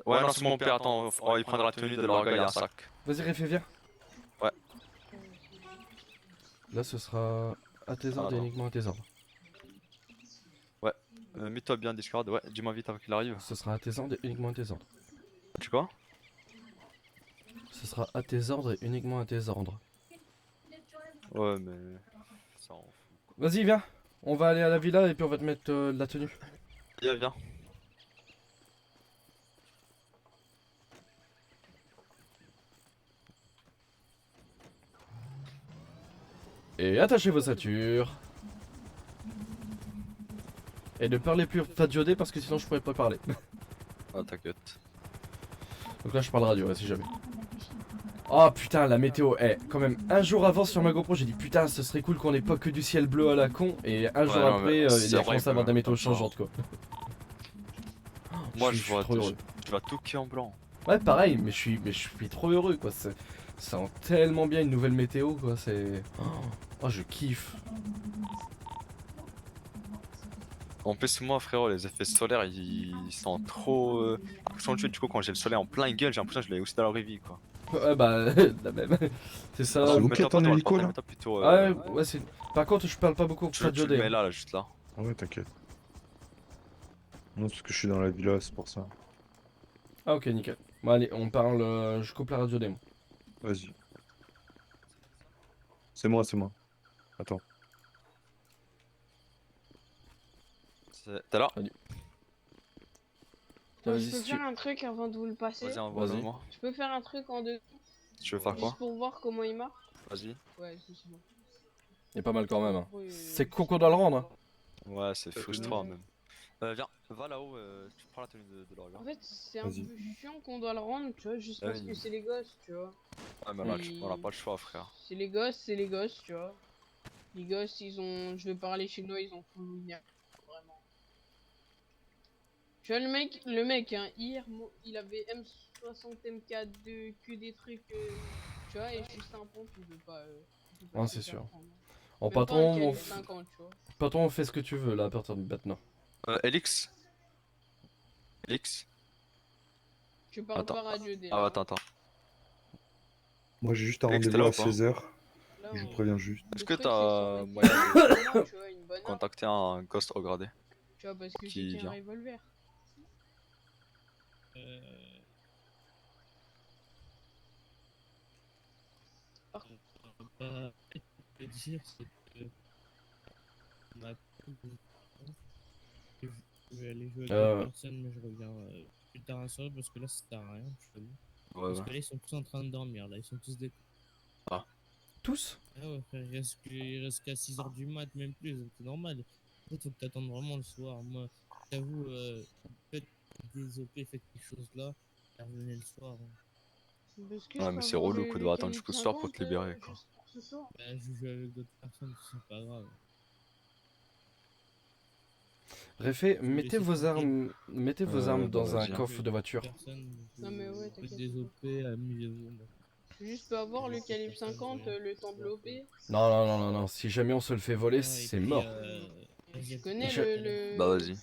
Ouais, non, c'est mon père, attends, il prendra la tenue de l'orgueil, il y a un sac. Vas-y, Réfé, viens. Ouais. Là, ce sera à tes ordres et non. uniquement à tes ordres. Mets-toi bien Discord, ouais, dis-moi vite avant qu'il arrive. Ce sera à tes ordres et uniquement à tes ordres. Tu quoi? Ce sera à tes ordres et uniquement à tes ordres. Ouais, mais. Ça en fout. Vas-y, viens. On va aller à la villa et puis on va te mettre la tenue. Viens. Et attachez vos ceintures. Et ne parlez plus Fadiodé parce que sinon je pourrais pas parler. Ah, t'inquiète. Donc là je parle radio, si jamais. Oh putain, la météo. Quand même, un jour avant sur ma GoPro, j'ai dit putain, ce serait cool qu'on ait pas que du ciel bleu à la con. Et un jour non, après, mais il c'est y a vrai commencé à avoir que- des météos attends. changeantes quoi. Moi, Je je suis vois trop heureux. tu vas tout qui en blanc. Ouais, pareil, mais je suis trop heureux quoi. Ça sent tellement bien une nouvelle météo quoi. C'est. Oh, je kiffe. En plus, moi, frérot, les effets solaires, ils sont trop accentués. Du coup, quand j'ai le soleil en plein gueule, j'ai l'impression que je l'ai aussi dans la vraie vie, quoi. Ouais, bah, la même. C'est ça. C'est où Mets-toi qu'il y a pas ton dans le hélico, portail, là mets-toi plutôt. Ah ouais, c'est. Par contre, je parle pas beaucoup tu le Fadiodé. mets là, juste là. Ah ouais, t'inquiète. Non, parce que je suis dans la villa, c'est pour ça. Ah ok, nickel. Bon allez, on parle, je coupe la radio démon. Vas-y. C'est moi. Attends. T'es là? Moi, Vas-y, je peux si tu- faire un truc avant de vous le passer. Vas-y, envoie-le-moi. Je peux faire un truc en deux. Tu veux faire quoi? Juste pour voir comment il marche. Vas-y. Ouais, c'est bon. Il est pas mal quand même. Hein. Oui, C'est con qu'on doit le rendre. Hein. Ouais, c'est frustrant ouais. même. Viens, va là-haut, tu prends la tenue de l'orgue. En fait, c'est un Vas-y. peu chiant qu'on doit le rendre, tu vois, juste Ah parce oui. que c'est les gosses, tu vois. Ouais, mais là, Oui. on a pas le choix, frère. C'est les gosses, tu vois. Les gosses, ils ont. Je vais parler chinois, ils ont full Wignac. Vraiment. Tu vois, le mec, hein, hier, il avait M60, M4, que des trucs. Tu vois, et juste un pompe, il veut pas. Il veut pas Ah, se c'est faire sûr. prendre. En Même pas un patron, calibre 50, tu vois. patron, on fait ce que tu veux là à partir de maintenant. Elix? Elix? Tu parles Attends. pas radio dès Ah, attends. Moi, j'ai juste un Alex, t'es rendez-vous là à ou pas 16h. Là, Je on- préviens juste. Est-ce Le que truc, t'as c'est que moyen ça va être vraiment, tu vois, une bonne arme, contacter un ghost regradé? tu vois, parce que qui j'ai qu'un vient. revolver. Je peux dire, c'est que on a je vais aller jouer avec d'autres personnes, mais je reviens plus tard à soir parce que là, ça sert à rien. Je t'avoue. Ouais, Parce que là, ils sont tous en train de dormir. Là, ils sont tous des. Tous? Ah ouais, frère, il reste qu'à 6h du mat, même plus, donc c'est normal. En fait, faut que t'attendes vraiment le soir. Moi, j'avoue, faites des OP, faites ces choses-là, et revenez le soir. Hein. Parce que Ouais, je mais peux c'est avoir relou le- que de le devoir attendre calibre jusqu'au soir pour te 50, libérer, quoi. juste pour ce soir. Bah, je joue avec d'autres personnes, c'est pas grave. Réfé, mettez laisser vos tranquille. armes dans bah, un viens. coffre de voiture. Personne, Non, mais ouais, faites t'inquiète des OP, amusez-vous. moi. Juste peux avoir le calibre 50, le temps de l'OP. Non, si jamais on se le fait voler, Ouais, et c'est puis, mort. Tu connais Je- le. Bah vas-y.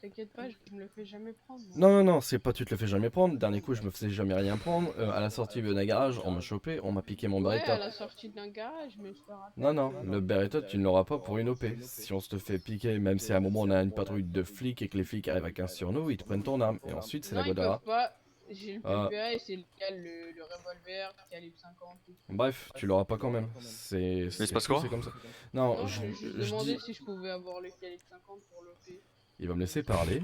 T'inquiète pas, je me le fais jamais prendre. moi. Non, non, non, c'est pas tu te le fais jamais prendre. Dernier coup, je me faisais jamais rien prendre. À la sortie d'un garage, on m'a chopé, on m'a piqué mon Ouais, à Beretta. la sortie d'un garage, mais je te rappelle. Non, non, que- le Beretta, tu ne l'auras pas pour une OP. Si on se te fait piquer, même si à un moment on a une patrouille de flics et que les flics arrivent à 15 sur nous, ils te prennent ton arme. Et ensuite, c'est la Non, ils Godara. peuvent pas. J'ai le Ah. PPA et c'est légal, le revolver, calibre 50 et tout. Bref, tu l'auras pas quand même. C'est. Mais il se passe tout, quoi? c'est comme ça. Non, Non, je lui ai juste je demandé dis. si je pouvais avoir le calibre 50 pour l'OP. Il va me laisser parler.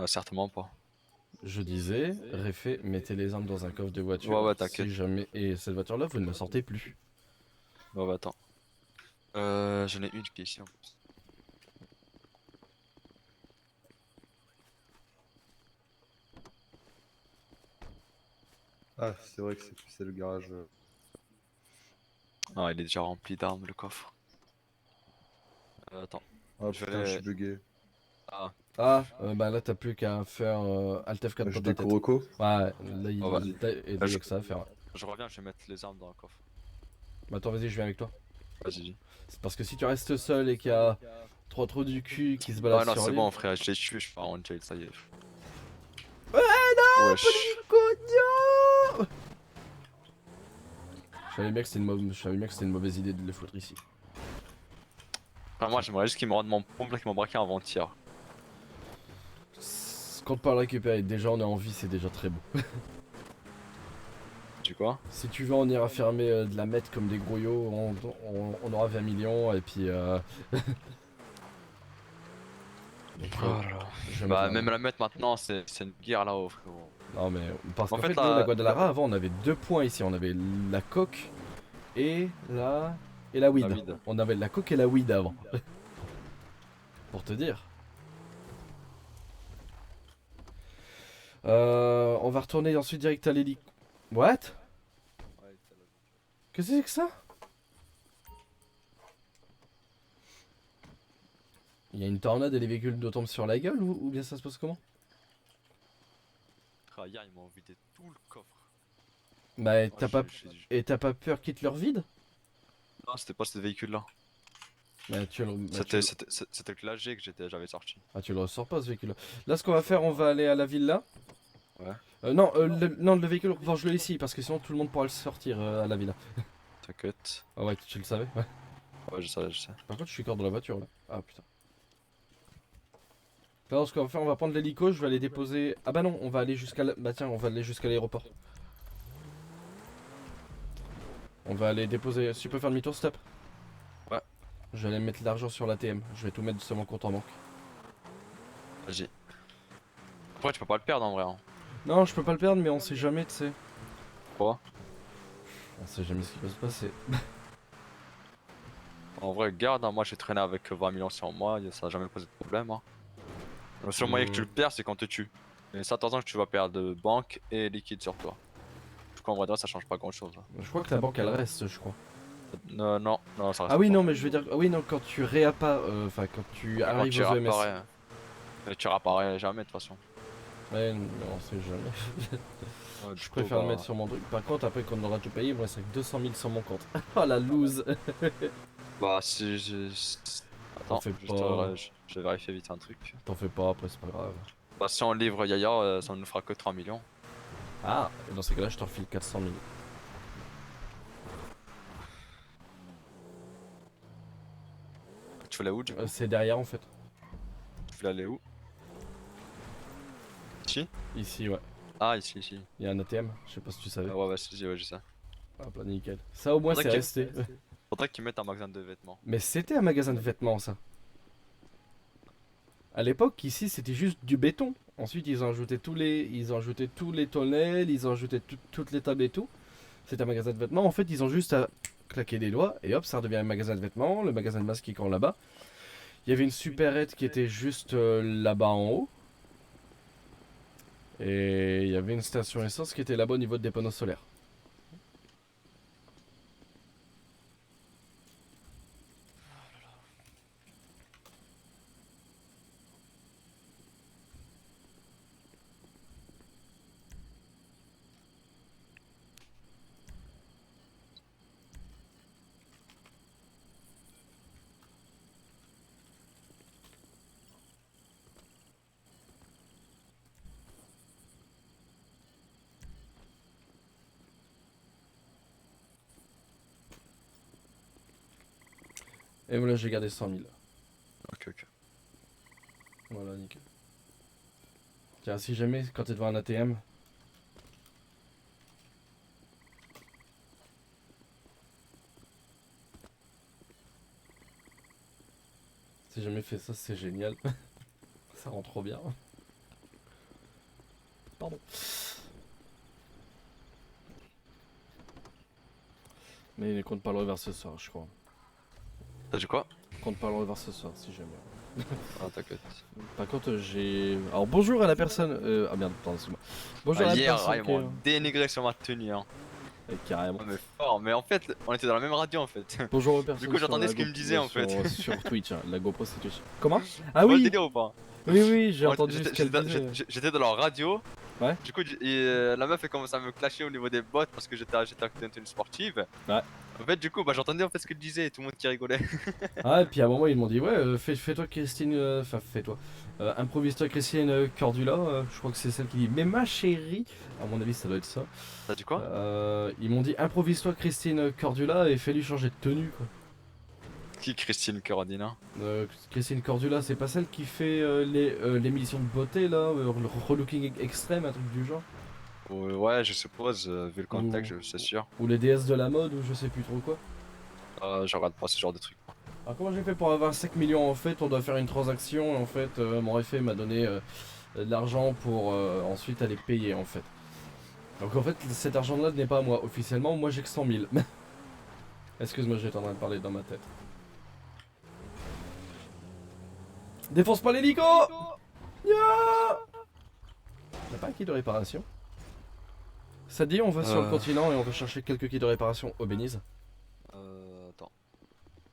Certainement pas. Je disais, Réfé, mettez les armes dans un coffre de voiture. Ouais, ouais, t'inquiète. Si jamais. Et cette voiture-là, vous ne la sortez plus. Bah, bah attends. J'en ai une qui est ici en plus. Ah, c'est vrai que c'est le garage. Ah, il est déjà rempli d'armes le coffre. Attends. Ah Je vais putain, je aller- suis bugué. Ah, bah là, t'as plus qu'à faire Alt F4 Je pour ta tête. découvre Rocco. Ouais, là, il Oh, bah. y a que ça à faire. Je reviens, je vais mettre les armes dans le coffre. Bah, attends, vas-y, je viens avec toi. Vas-y. C'est parce que si tu restes seul et qu'il y a trois trous du cul qui se baladent Ah non, sur c'est l'île- bon frère, je l'ai tué, je pars en jail, ça y est. Ouais, non, Wesh. Cogno. Je savais bien que c'était une mauvaise idée de le foutre ici. Enfin, moi j'aimerais juste qu'ils me rendent mon pompe là qu'ils m'ont braqué avant-hier. Quand on peut le récupérer, déjà on est en vie, c'est déjà très beau. Tu quoi? Si tu veux, on ira fermer de la mettre comme des grouillots, on aura 20 millions et puis. Donc, je vais Bah mettre même la mettre maintenant, c'est une guerre là-haut frérot. Non mais parce En qu'en fait, fait, la- nous, la Guadalajara avant on avait 2 points ici, on avait la coque et la weed. La weed. On avait la coque et la weed avant. Pour te dire. On va retourner ensuite direct à l'hélico. What? Qu'est-ce que c'est que ça? Il y a une tornade et les véhicules nous tombent sur la gueule ou bien ça se passe comment? Ah, hier ils m'ont vidé tout le coffre. Bah Ouais, t'as pas peur qu'ils te le revident? Non, c'était pas ce véhicule là. Bah, tu le... bah, C'était le classe G que j'avais sorti. Ah, tu le ressors pas ce véhicule. Là, ce qu'on va faire, on va aller à la villa. Ouais. Non, non, le véhicule, range-le ici parce que sinon tout le monde pourra le sortir à la villa. T'inquiète. Ah ouais, tu le savais? Ouais. Ouais, je sais. Par contre, je suis encore dans la voiture là. Ah putain. Là, ce qu'on va faire, on va prendre l'hélico, je vais aller déposer. Ah bah non, on va aller jusqu'à bah tiens, on va aller jusqu'à l'aéroport. On va aller déposer. Si tu peux faire demi-tour, stop. Ouais. Je vais aller mettre l'argent sur l'ATM. Je vais tout mettre sur mon compte en banque. Vas-y. Après tu peux pas le perdre en vrai. Hein. Non, je peux pas le perdre, mais on sait jamais, tu sais. Quoi? On sait jamais ce qui peut se passer. En vrai, garde, hein, moi j'ai traîné avec 20 millions sur moi, ça a jamais posé de problème. Hein. Le seul moyen que tu le perds, c'est quand tu te tues. Mais ça, attention que tu vas perdre de banque et liquide sur toi. Du coup, en vrai, de vrai, ça change pas grand chose. Je crois que la banque elle reste, je crois. Non, ça reste Ah oui, pas. non, mais je veux dire, ah oui, non, quand tu réapparais, enfin, quand tu Quand arrives tu aux EMS. réapparais, tu réapparais jamais de toute façon. Ouais, non, on sait jamais. Ouais, du Je coup, préfère le bah, mettre sur mon truc. Par contre, après, quand on aura tout payé, il me reste 200 000 sur mon compte. Oh la loose. Bah, si je. Attends, fais juste, pas. je vais vérifier vite un truc. T'en fais pas, après, c'est pas grave. Bah, si on livre Yaya, ça ne nous fera que 3 millions. Ah, dans ces cas-là, je t'en file 400 000. Tu veux aller où du coup? C'est derrière, en fait. Tu veux aller où? Ici? Ici, ouais. Ah, ici. Il y a un ATM, je sais pas si tu savais. Ah ouais, si, ouais, je sais. Hop là, nickel. Ça, au moins, c'est Faudrait resté. Faudrait qu'ils mettent un magasin de vêtements. Mais c'était un magasin de vêtements, ça. À l'époque, ici, c'était juste du béton. Ensuite, ils ont ajouté tous les tonnelles, ils ont ajouté toutes les tables et tout. C'est un magasin de vêtements. En fait, ils ont juste à claquer des doigts et hop, ça redevient un magasin de vêtements. Le magasin de masques qui est encore là-bas. Il y avait une supérette qui était juste là-bas en haut. Et il y avait une station essence qui était là-bas au niveau des panneaux solaires. Et voilà, j'ai gardé 100 000. Ok, ok. Voilà, nickel. Tiens, si jamais, quand t'es devant un ATM, si jamais fait ça, c'est génial. Ça rend trop bien. Pardon. Mais il compte pas le reverse ce soir, je crois. T'as dit quoi? Compte pas le reverse ce soir, si jamais. Ah, t'inquiète. Par contre, j'ai. Alors, bonjour à la personne. Ah merde, attends, excuse-moi. Bonjour à la Hier, personne. ils m'ont dénigré sur ma tenue. Hein. Carrément. Ah, mais fort, mais en fait, on était dans la même radio en fait. Bonjour aux personnes. Du coup, j'entendais sur ce qu'il la me disait, en fait. Sur Twitch, hein, la GoPro situation. Comment? Ah Tu vois le oui! délire ou pas? Oui, oui, j'ai En fait, entendu ce qu'elle disait. j'étais dans leur radio. Ouais. Du coup, la meuf elle commence à me clasher au niveau des bottes parce que j'étais à une tenue sportive. Ouais. En fait, du coup, bah, j'entendais en fait ce qu'elle disait et tout le monde qui rigolait. Ah, et puis à un moment, ils m'ont dit, ouais, fais-toi Christine. Enfin, fais-toi. Improvise-toi Christine Cordula. Je crois que c'est celle qui dit, mais ma chérie. À mon avis, ça doit être ça. T'as dit quoi? Ils m'ont dit, improvise-toi Christine Cordula et fais-lui changer de tenue, quoi. Qui Christine Corodina? Christine Cordula, c'est pas celle qui fait l'émission de beauté là, le relooking extrême, un truc du genre? Ouais, je suppose, vu le contexte, c'est sûr. Ou les déesses de la mode, ou je sais plus trop quoi. Je regarde pas ce genre de trucs. Alors comment j'ai fait pour avoir 5 millions en fait? On doit faire une transaction et en fait mon effet m'a donné de l'argent pour ensuite aller payer en fait. Donc en fait cet argent là n'est pas à moi officiellement, moi j'ai que 100 000. Excuse-moi, j'étais en train de parler dans ma tête. Défonce pas l'hélico! Y'a pas un kit de réparation? Ça te dit on va sur le continent et on va chercher quelques kits de réparation au Belize? Attends.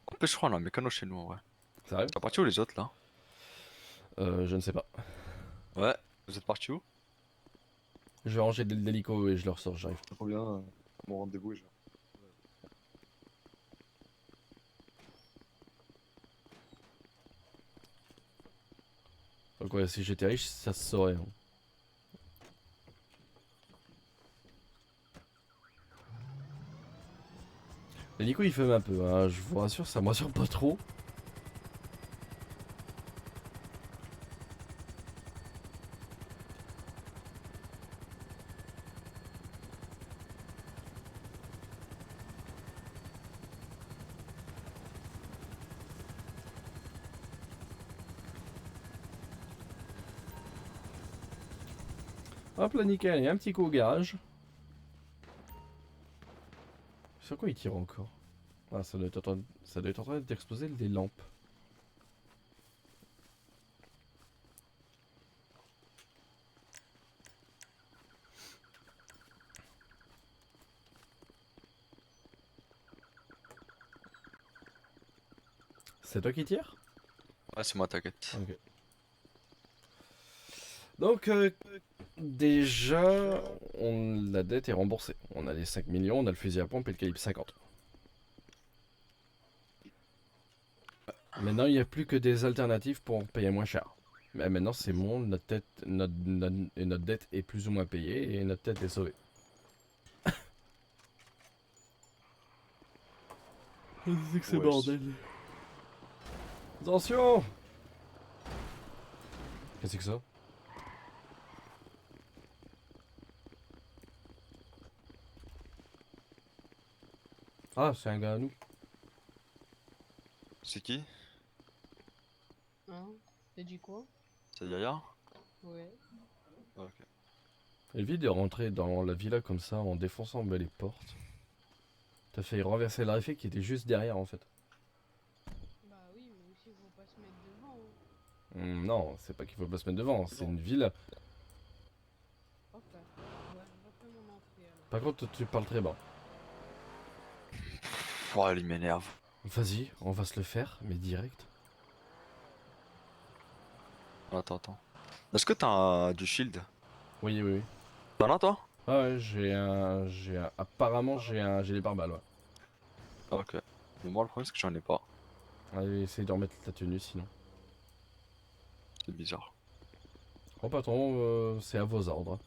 En plus, je crois on a un mécano chez nous en vrai. Sérieux? T'es parti où les autres là? Je ne sais pas. Ouais, vous êtes parti où? Je vais ranger l'hélico et je le ressors, j'arrive. Trop bien, mon rendez-vous est genre. Donc ouais, si j'étais riche, ça se saurait. Hein. L'hélico il fume un peu, hein. Je vous rassure, ça me rassure pas trop. Hop là nickel, il y a un petit coup au garage. Sur quoi il tire encore? Ah ça doit être en train d'exploser des lampes. C'est toi qui tires? Ouais, c'est moi, t'inquiète. Ok. Donc déjà, la dette est remboursée. On a les 5 millions, on a le fusil à pompe et le calibre 50. Maintenant, il n'y a plus que des alternatives pour payer moins cher. Mais maintenant, c'est bon, notre dette est plus ou moins payée et notre tête est sauvée. C'est que c'est bordel. Attention! Qu'est-ce que c'est que ça? Ah, c'est un gars à nous. C'est qui? Hein? T'as dit quoi? C'est Yaya? Ouais. Ok. Évite de rentrer dans la villa comme ça en défonçant les portes. T'as fait renverser le réfé qui était juste derrière en fait. Bah oui, mais aussi faut pas se mettre devant. Hein. Non, c'est pas qu'il faut pas se mettre devant, c'est une villa. Ok. Ouais, on va faire mon entrée alors. Par contre, tu parles très bas. Oh, il m'énerve. Vas-y, on va se le faire, mais direct. Attends. Est-ce que t'as du shield? Oui, oui, oui. T'en as toi? Ah ouais, apparemment, j'ai des pare-balles, ouais. Ah, ok. Mais moi, le problème, c'est que j'en ai pas. Allez, essaye de remettre ta tenue sinon. C'est bizarre. Oh, patron, c'est à vos ordres.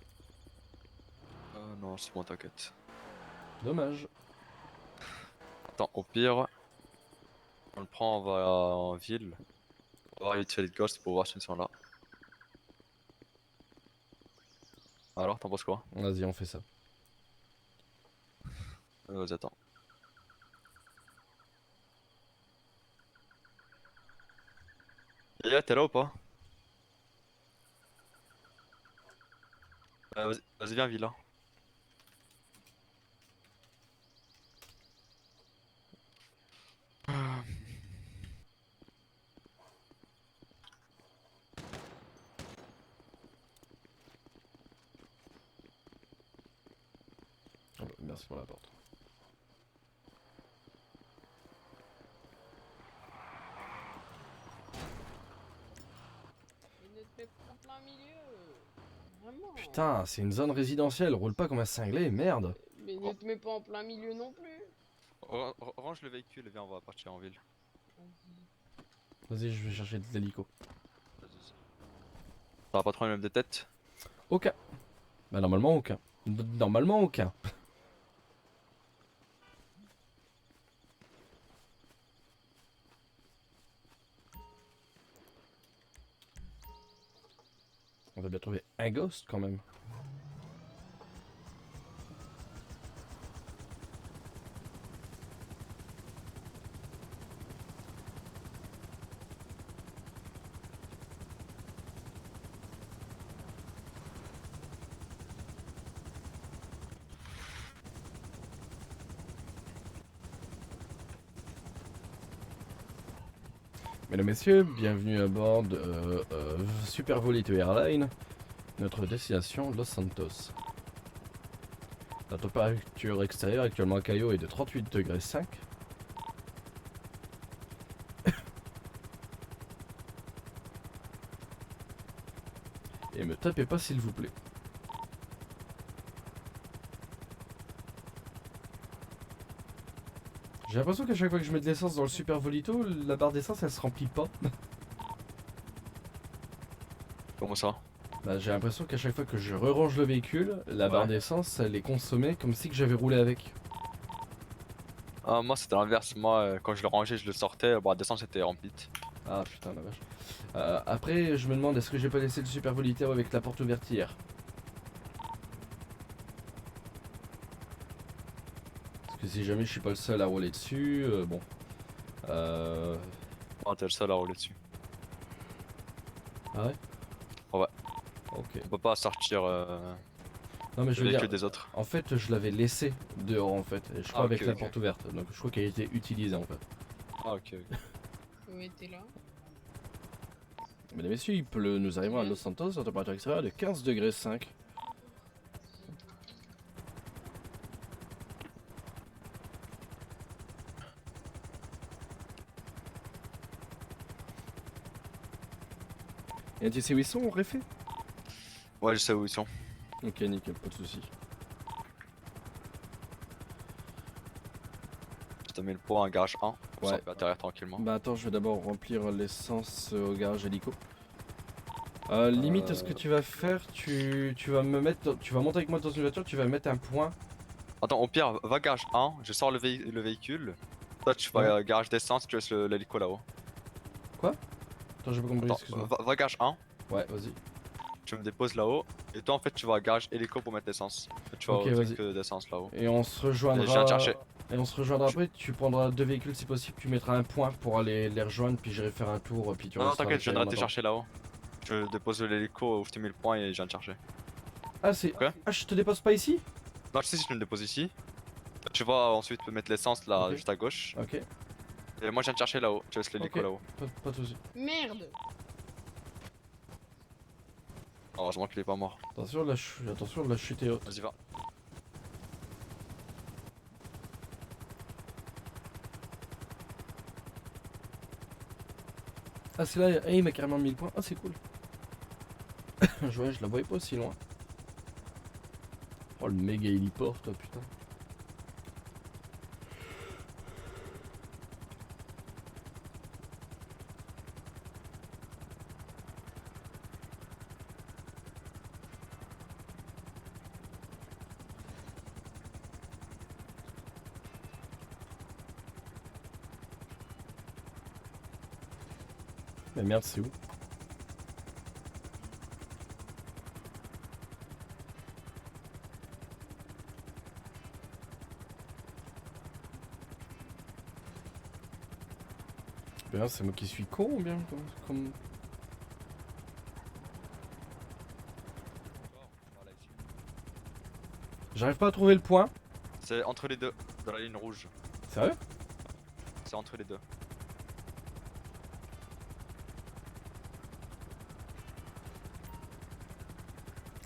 Non, c'est bon, t'inquiète. Dommage. Attends, au pire. On le prend, on va en ville. On va voir vite fait les ghosts pour voir s'ils sont là. Alors, t'en penses quoi? Vas-y, on fait ça. Vas-y, attends. Yaya, t'es là ou pas? Vas-y, viens, Villa. Oh, bah, merci pour la porte. Mais ne te mets pas en plein milieu. Vraiment. Putain, c'est une zone résidentielle, roule pas comme un cinglé, merde. Mais ne te mets pas en plein milieu non plus. Range le véhicule et viens, on va partir en ville. Vas-y. Vas-y, je vais chercher des hélicos. Vas-y. T'auras pas de problème de tête? Aucun. Bah normalement aucun. Normalement aucun. On va bien trouver un ghost quand même. Mesdames, Messieurs, bienvenue à bord de Super Volito Airlines, notre destination Los Santos. La température extérieure actuellement à Cayo est de 38 degrés 5. Et me tapez pas s'il vous plaît. J'ai l'impression qu'à chaque fois que je mets de l'essence dans le Super Volito, la barre d'essence elle se remplit pas. Comment ça? Bah, j'ai l'impression qu'à chaque fois que je re-range le véhicule, la barre Ouais. d'essence elle est consommée comme si que j'avais roulé avec. Ah, moi c'était l'inverse. Moi, quand je le rangeais, je le sortais, bah, la descente était remplie. Ah putain la vache. Après je me demande est-ce que j'ai pas laissé le Super Volitaire avec la porte ouverte hier. Parce que si jamais je suis pas le seul à rouler dessus, bon. Ah, t'es le seul à rouler dessus. Ah ouais? Ouais. Ok. On peut pas sortir Non mais le je veux véhicule dire, des autres. en fait je l'avais laissé dehors en fait, et je crois Ah, avec ok, la ok. porte ouverte, donc je crois qu'elle a été utilisée en fait. Ah, ok, ok. Ouais, t'es là. Mesdames et messieurs, il pleut, nous arrivons à Los Santos, la température extérieure est de 15 degrés 5. Et tu sais où ils sont, Réfé? Ouais, je sais où ils sont. Ok, nickel, pas de soucis. Je te mets le pot en garage 1. Ouais. Ça peut atterrir tranquillement. Bah attends, je vais d'abord remplir l'essence au garage hélico. Limite, ce que tu vas faire, tu vas me mettre, tu vas monter avec moi dans une voiture, tu vas mettre un point. Attends, au pire, va garage 1, je sors le véhicule. Toi, tu vas Ouais. garage d'essence, tu laisses l'hélico là-haut. Attends, j'ai pas compris, Attends, excuse-moi. va garage 1, Ouais, vas-y. tu me déposes là-haut. Et toi, en fait, tu vas à garage hélico pour mettre l'essence. Tu vas Ok, au vas-y. truc d'essence là-haut. Et on se Et je viens rejoindra. te chercher. Et on se rejoindra après, tu prendras 2 véhicules si possible, tu mettras un point pour aller les rejoindre, puis j'irai faire un tour, puis tu Non, non, resteras t'inquiète, je avec viendrai elle te maintenant. chercher là-haut. Je dépose l'hélico, je te mets le point et je viens te chercher. Ah, c'est. Ok. Ah, je te dépose pas ici? Non, je sais si je te le dépose ici. Tu vas ensuite mettre l'essence là, Ok. juste à gauche. Ok, Et moi, je viens te chercher là-haut. Tu laisses l'hélico Ok. là-haut. pas de soucis. Merde. Heureusement qu'il est pas mort. Attention, attention, la chute est haute. Vas-y, va. Ah, c'est là, il m'a carrément mis le point. Ah, c'est cool. Je la voyais pas aussi loin. Oh, le méga héliport, toi, putain. Mais merde, c'est où? Ben c'est moi qui suis con ou bien comme... Voilà, ici. J'arrive pas à trouver le point. C'est entre les deux, dans la ligne rouge. Sérieux? C'est entre les deux.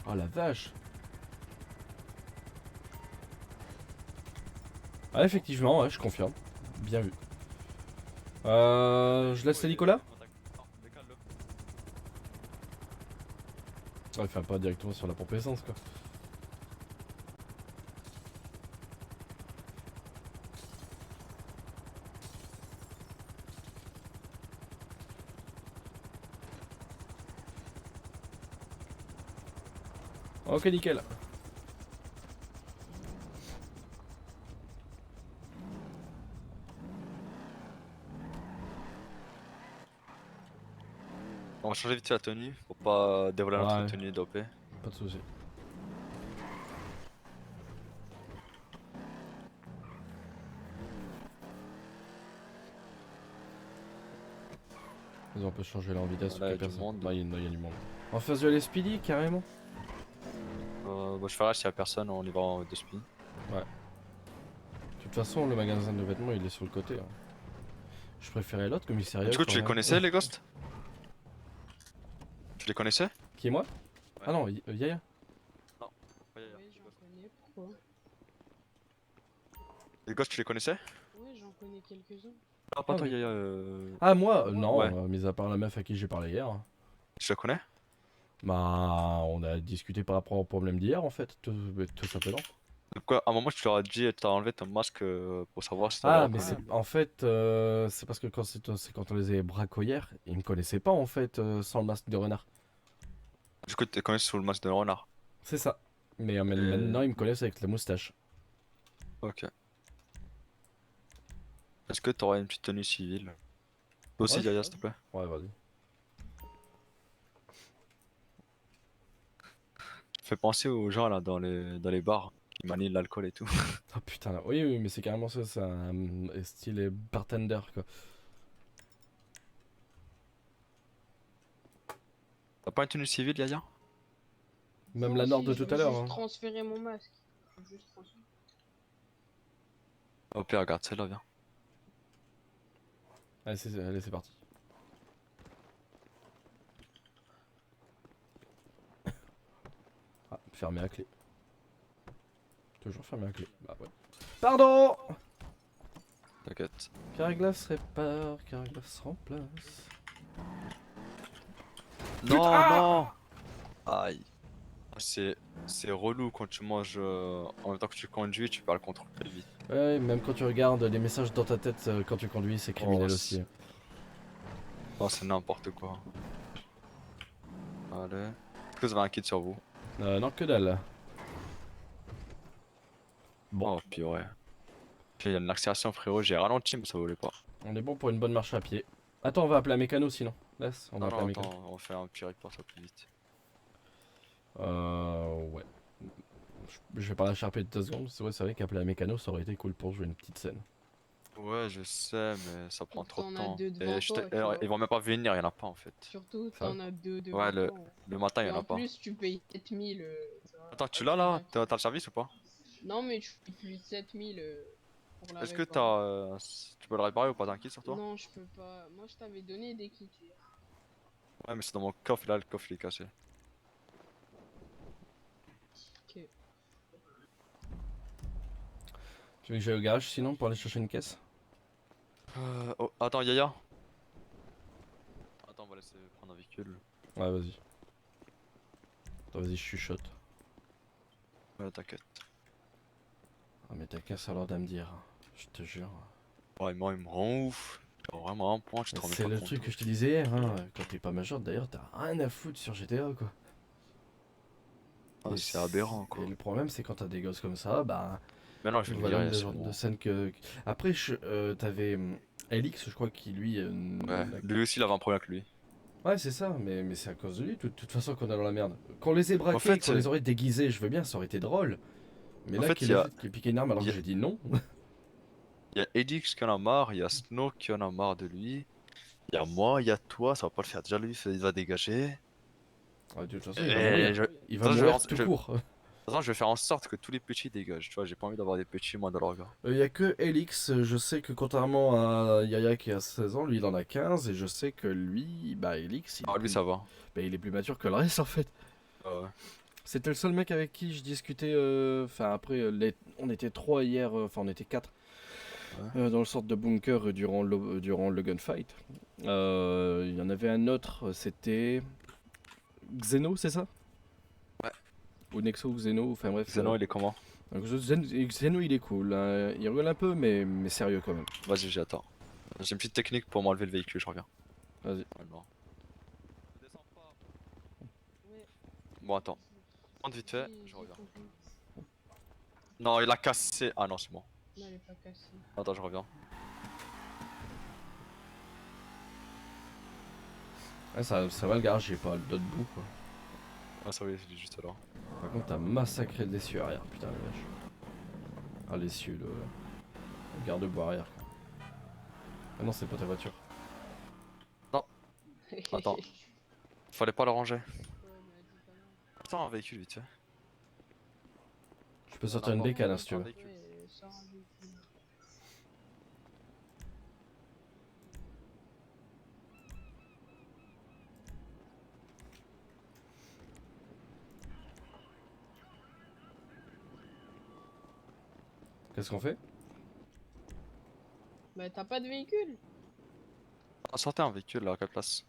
Oh la vache. Ah effectivement, ouais, je confirme. Bien vu. Je laisse à Nicolas? Non, décale-le. Ouais, enfin pas directement sur la pompe essence quoi. Ok nickel. On va changer vite fait la tenue pour pas dévoiler notre Ouais. tenue d'OP. Pas de soucis. Vas-y, on peut changer là en vitesse. Là, qu'il y y a du personne. monde. Bah, il y a du monde. En face de l'Espidi carrément. Bah, je ferai s'il y a personne, on y va en 2 spin. De toute façon, le magasin de vêtements il est sur le côté. Hein. Je préférais l'autre commissariat. Du coup, quand tu les même. connaissais les ghosts? Tu les connaissais? Qui est moi? Ah non, Yaya. Ouais, Oui, j'en connais, pourquoi? Les ghosts, tu les connaissais? Oui, j'en connais quelques-uns. Non, pas Ah toi, oui. Yaya. Ah moi non, Ouais. mis à part la meuf à qui j'ai parlé hier. Tu la connais? Bah on a discuté par rapport au problème d'hier en fait, tout simplement. Donc, quoi, à un moment, tu leur as dit, tu as enlevé ton masque pour savoir si t'avais Ah mais reconnu. c'est en fait c'est parce que c'est quand on les avait braqués hier, ils me connaissaient pas en fait sans le masque de renard. Du coup, tu les connais sous le masque de renard. C'est ça. Mais maintenant ils me connaissent avec la moustache. Ok. Est-ce que t'aurais une petite tenue civile? Toi aussi, Ouais, Yaya, s'il te plaît. Ouais vas-y. Fais penser aux gens là dans les bars qui manient l'alcool et tout. Ah putain là. Oui mais c'est carrément ça, c'est un style bartender quoi. T'as pas une tenue civile, Yaya? Même Non, la Nord si, de je tout veux à l'heure. juste Hein. transférer mon masque. Je veux juste transférer. Au pire, regarde, celle-là, viens. Allez c'est parti. Ah, fermé à clé. Toujours fermé à clé. Bah ouais. Pardon! T'inquiète. Carglass répare, Carglass remplace. Non, non! Aïe. C'est relou quand tu manges en même temps que tu conduis, tu perds le contrôle très vite. Ouais, même quand tu regardes les messages dans ta tête quand tu conduis, c'est criminel Oh, aussi. Non, c'est n'importe quoi. Allez. Est-ce que vous avez un kit sur vous? Non, que dalle. Bon, Oh, puis ouais. Puis il y a une accélération, frérot, j'ai ralenti, mais ça voulait pas. on est bon pour une bonne marche à pied. Attends, on va appeler un mécano sinon. Laisse, on va Non, appeler non, un mécano. attends, on fait un petit report, ça va plus vite. Ouais. Je vais pas la charper de 2 secondes. C'est vrai qu'appeler un mécano, ça aurait été cool pour jouer une petite scène. Ouais, je sais, mais ça prend trop de T'en as temps. deux devant Et toi, tu vois. ils vont même pas venir, y'en a pas en fait. Surtout, Ça t'en as deux devant Ouais, toi. le matin, Et y'en a en pas. plus, tu payes 7000. Attends, tu l'as là? T'as le service ou pas? Non, mais tu payes plus de 7000 pour la Est-ce que réparer. tu peux le réparer ou pas? T'as un kit sur toi? Non, je peux pas. Moi, je t'avais donné des kits hier. Ouais, mais c'est dans mon coffre, là, le coffre il est cassé. Ok. Tu veux que j'aille au garage sinon pour aller chercher une caisse? Oh, attends, Yaya. Attends, on va laisser prendre un véhicule. Ouais, vas-y. Attends, vas-y, je chuchote. Ouais, t'inquiète. Ah, mais t'as qu'à savoir de me dire. Je te jure. Ouais, moi, il me rend ouf. Genre, vraiment, un point, tu te rends même C'est pas le compte. truc que je te disais hier, hein. Quand t'es pas majeur, d'ailleurs, t'as rien à foutre sur GTA quoi. Ah, Et c'est aberrant, quoi. Et le problème, c'est quand t'as des gosses comme ça, bah. Mais non, je vais le Voilà virer, le c'est genre bon. de scène que. Après, t'avais Elix, je crois, qui lui. Ouais, lui aussi, il avait un problème avec lui. Ouais, c'est ça, mais c'est à cause de lui, de toute façon, qu'on est dans la merde. Qu'on les ait braqués, fait, qu'on les aurait déguisés, je veux bien, ça aurait été drôle. Mais En là, fait, qu'il il y ait a- fait qu'il ait piqué une arme alors il que y a- j'ai dit non. Il y a Edix qui en a marre, il y a Snow qui en a marre de lui, il y a moi, il y a toi, ça va pas le faire. Déjà, lui, il va dégager. Ah, de toute façon, il va Et mourir. Il va de toute façon, mourir tout court. toute façon, je vais faire en sorte que tous les petits dégagent. Tu vois, j'ai pas envie d'avoir des petits, moi, dans leur gars. Il y a que Elix, je sais que contrairement à Yaya qui a 16 ans, lui il en a 15 et je sais que lui, bah Elix, Ah, lui, ça va. bah, il est plus mature que le reste en fait. Ouais. C'était le seul mec avec qui je discutais, enfin après, on était trois hier, enfin on était quatre, dans le sorte de bunker durant le gunfight. Il y en avait un autre, c'était Xeno, c'est ça? Ouais. Ou Nexo ou Xeno, enfin bref. Xenon, il est comment? Donc, Xeno il est cool, hein. Il rigole un peu mais sérieux quand même. Vas-y, j'attends. J'ai une petite technique pour m'enlever le véhicule, je reviens. Vas-y. Ouais, non. Descends pas. Ouais. Bon, attends. Monte vite fait, J'ai je reviens. compris. Non, il a cassé. Ah non, c'est bon. Non, elle est pas cassée. Attends, je reviens. Ouais, ça va le garage, j'ai pas le dos debout quoi. Ah, ça oui, il est juste là. Par contre, t'as massacré l'essieu arrière, putain la vache. Ah, l'essieu, le garde-boue arrière. Quoi. Ah non, c'est pas ta voiture. Attends. Fallait pas le ranger. Ouais, mais elle dit pas non. Attends, un véhicule vite fait. Je peux sortir une bécane hein, si tu veux. Ouais, sors un véhicule. Qu'est-ce qu'on fait? Bah, t'as pas de véhicule? Ah, sortez un véhicule là, à quelle place?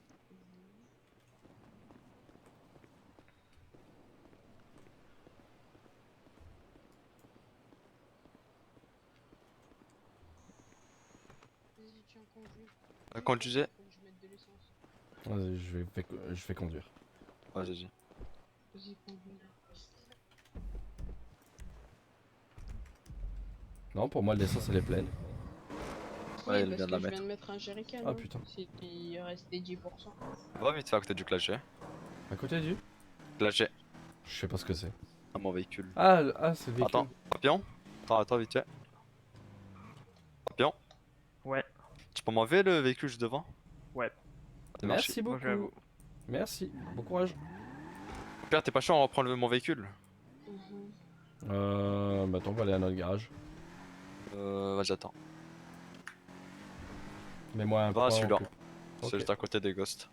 Vas-y, tiens, conduis. Conduisez. Faut que je mette de l'essence. Vas-y, je vais conduire. Ouais, vas-y. Vas-y, conduis. Non, pour moi, l'essence elle est pleine. Ouais, il parce vient de la que je mettre. viens de mettre un jerrycan. Ah, hein. putain. Il restait 10%. Va vite fait à côté du clash G. À côté du? Clash G, Je sais pas ce que c'est. à mon véhicule. Ah, c'est le véhicule. Attends, papillon. Attends, vite fait. Papillon. Ouais, Tu peux m'enlever le véhicule juste devant? ouais. Merci Bonjour à beaucoup. vous. Merci, bon courage. Père, t'es pas chaud, on reprend mon véhicule? Mhm. Bah attends, on va aller à notre garage. Vas-y, attends. Mets-moi un Va, point celui-là. en plus. C'est Ok. juste à côté des ghosts.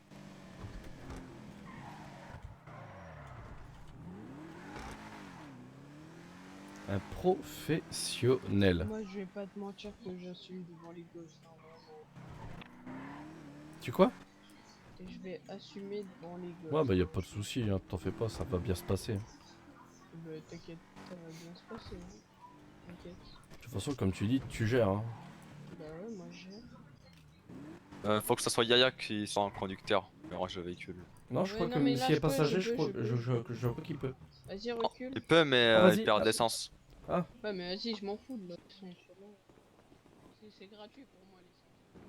Un professionnel. Moi, je vais pas te mentir que j'assume devant les gosses. Hein, vraiment. Tu quoi? Et je vais assumer devant les gosses. Ouais, bah y a pas de souci, hein, t'en fais pas, ça va bien se passer. Bah, t'inquiète, ça va bien se passer. Hein. T'inquiète. De toute façon, comme tu dis, tu gères. Hein. Bah ouais, moi j'ai. Faut que ce soit Yaya qui soit un conducteur. Mais range le véhicule. Non, je Ouais, crois non, que mais s'il là, y a je peux, passager, je peux, je crois qu'il peut. Vas-y, recule. Il peut, mais Ah, vas-y. il perd de l'essence. Ah, Ouais, mais vas-y, je m'en fous de l'essence. C'est gratuit pour moi, l'essence.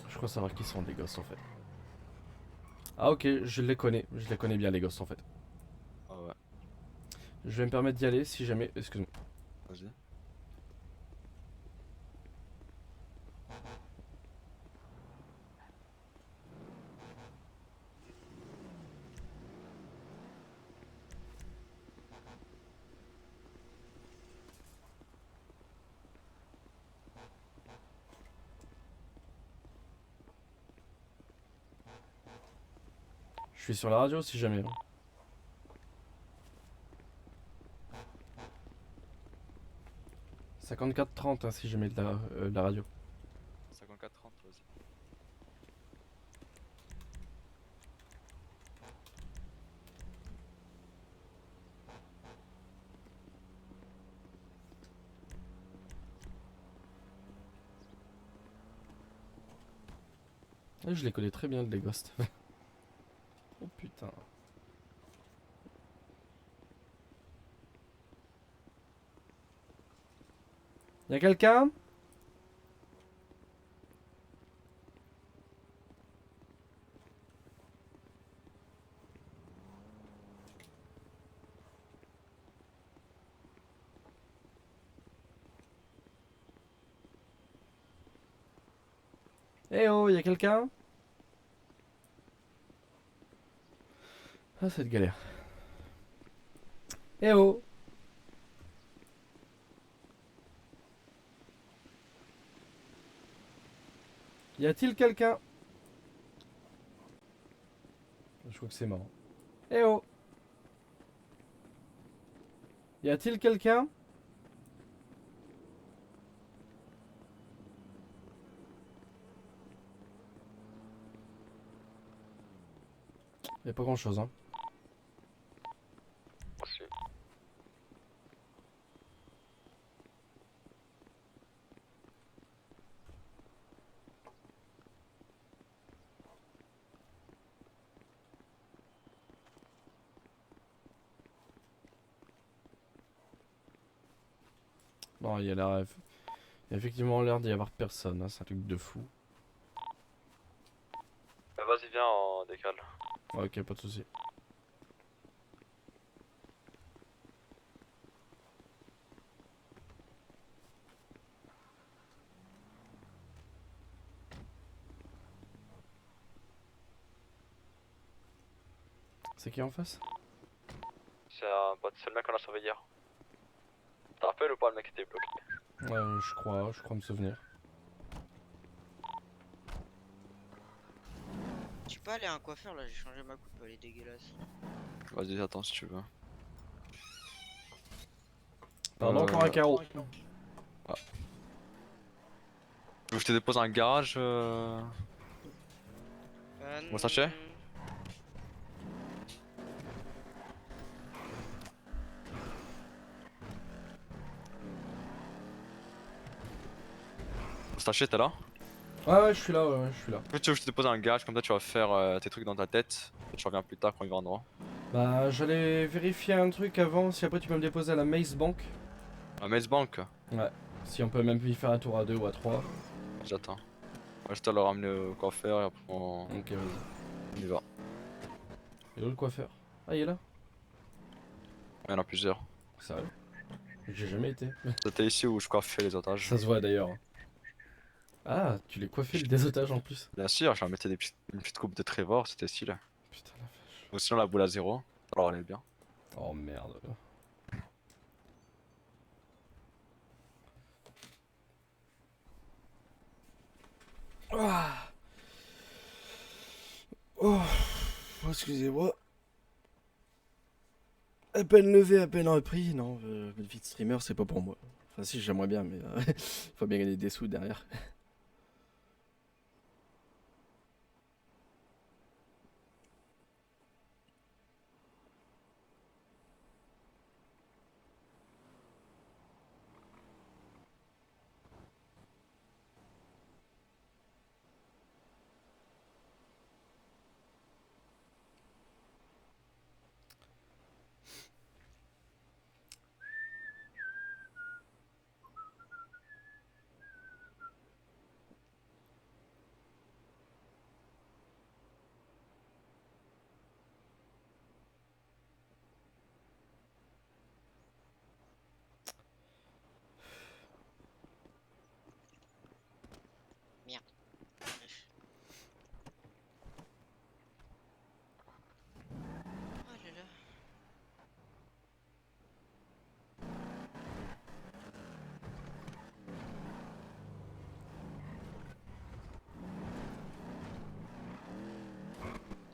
je crois savoir qui sont des gosses en fait. Ah ok, je les connais bien les gosses en fait. Ah ouais, Je vais me permettre d'y aller si jamais... Excuse-moi. vas-y. Je suis sur la radio si jamais. 54-30 hein, si jamais de la radio. 54-30, vas-y. Ah, je les connais très bien les ghosts. Oh putain. Y'a quelqu'un? Eh oh, y'a quelqu'un? Ah, cette galère. Eh oh! Y a-t-il quelqu'un? Je crois que c'est marrant. Eh oh! Y a-t-il quelqu'un? Y a pas grand chose, hein. Merci. Bon, il y a l'air. Il y a effectivement l'air d'y avoir personne, hein. C'est un truc de fou. Vas-y, viens, on décale. Ok, pas de soucis. C'est qui en face? C'est un pote, c'est le mec qu'on a sauvé hier. T'as rappelles ou pas le mec qui était bloqué? Je crois me souvenir. Tu peux aller à un coiffeur là, j'ai changé ma coupe, elle est dégueulasse. Vas-y, attends si tu veux. Pardon, encore un carreau. Tu veux que je te dépose dans un garage Bon, sachet Sachet, t'es là? Ouais, je suis là, je suis là. Tu veux que je te dépose dans un garage, comme ça tu vas faire tes trucs dans ta tête. Et tu reviens plus tard quand il viendra. Bah, j'allais vérifier un truc avant, si après tu peux me déposer à la Maze Bank. À Maze Bank? Ouais. Si on peut même y faire un tour à 2 ou à 3. J'attends. Moi je te le ramener au coiffeur et après on Ok, vas-y. y va. Et où le coiffeur? Ah, il est là? Il y en a plusieurs. Sérieux? J'ai jamais été. C'était ici où je coiffais les otages. Ça se voit d'ailleurs. Ah, tu les coiffais des otages en plus. Bien sûr, je leur mettais une petite coupe de Trevor, c'était stylé. Putain la vache. Ou sinon la boule à zéro, alors elle est bien. Oh merde. Ah. Oh, excusez-moi. À peine levé, à peine repris. Non, le vie de streamer, c'est pas pour moi. Enfin, si, j'aimerais bien, mais faut bien gagner des sous derrière. Oh là là.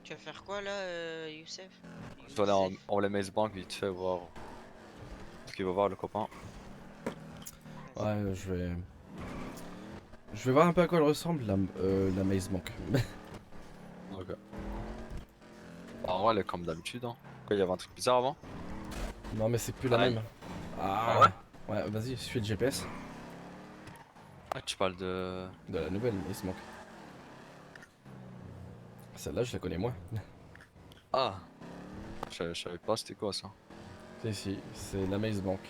Tu vas faire quoi là, Youssef? Je dois aller Youssef en la Maze Bank vite fait voir ce qu'il va voir le copain. Ouais, je vais voir un peu à quoi elle ressemble, la Maze Bank. Ok. Bah, en vrai elle est comme d'habitude hein. Quoi, il y avait un truc bizarre avant? Non, mais c'est plus la Ouais. même. Ah ouais? Ouais, vas-y, suis le GPS. Ah tu parles de... De la nouvelle Maze Bank. Celle-là, je la connais moins. Ah je savais pas c'était quoi ça. Si, c'est la Maze Bank.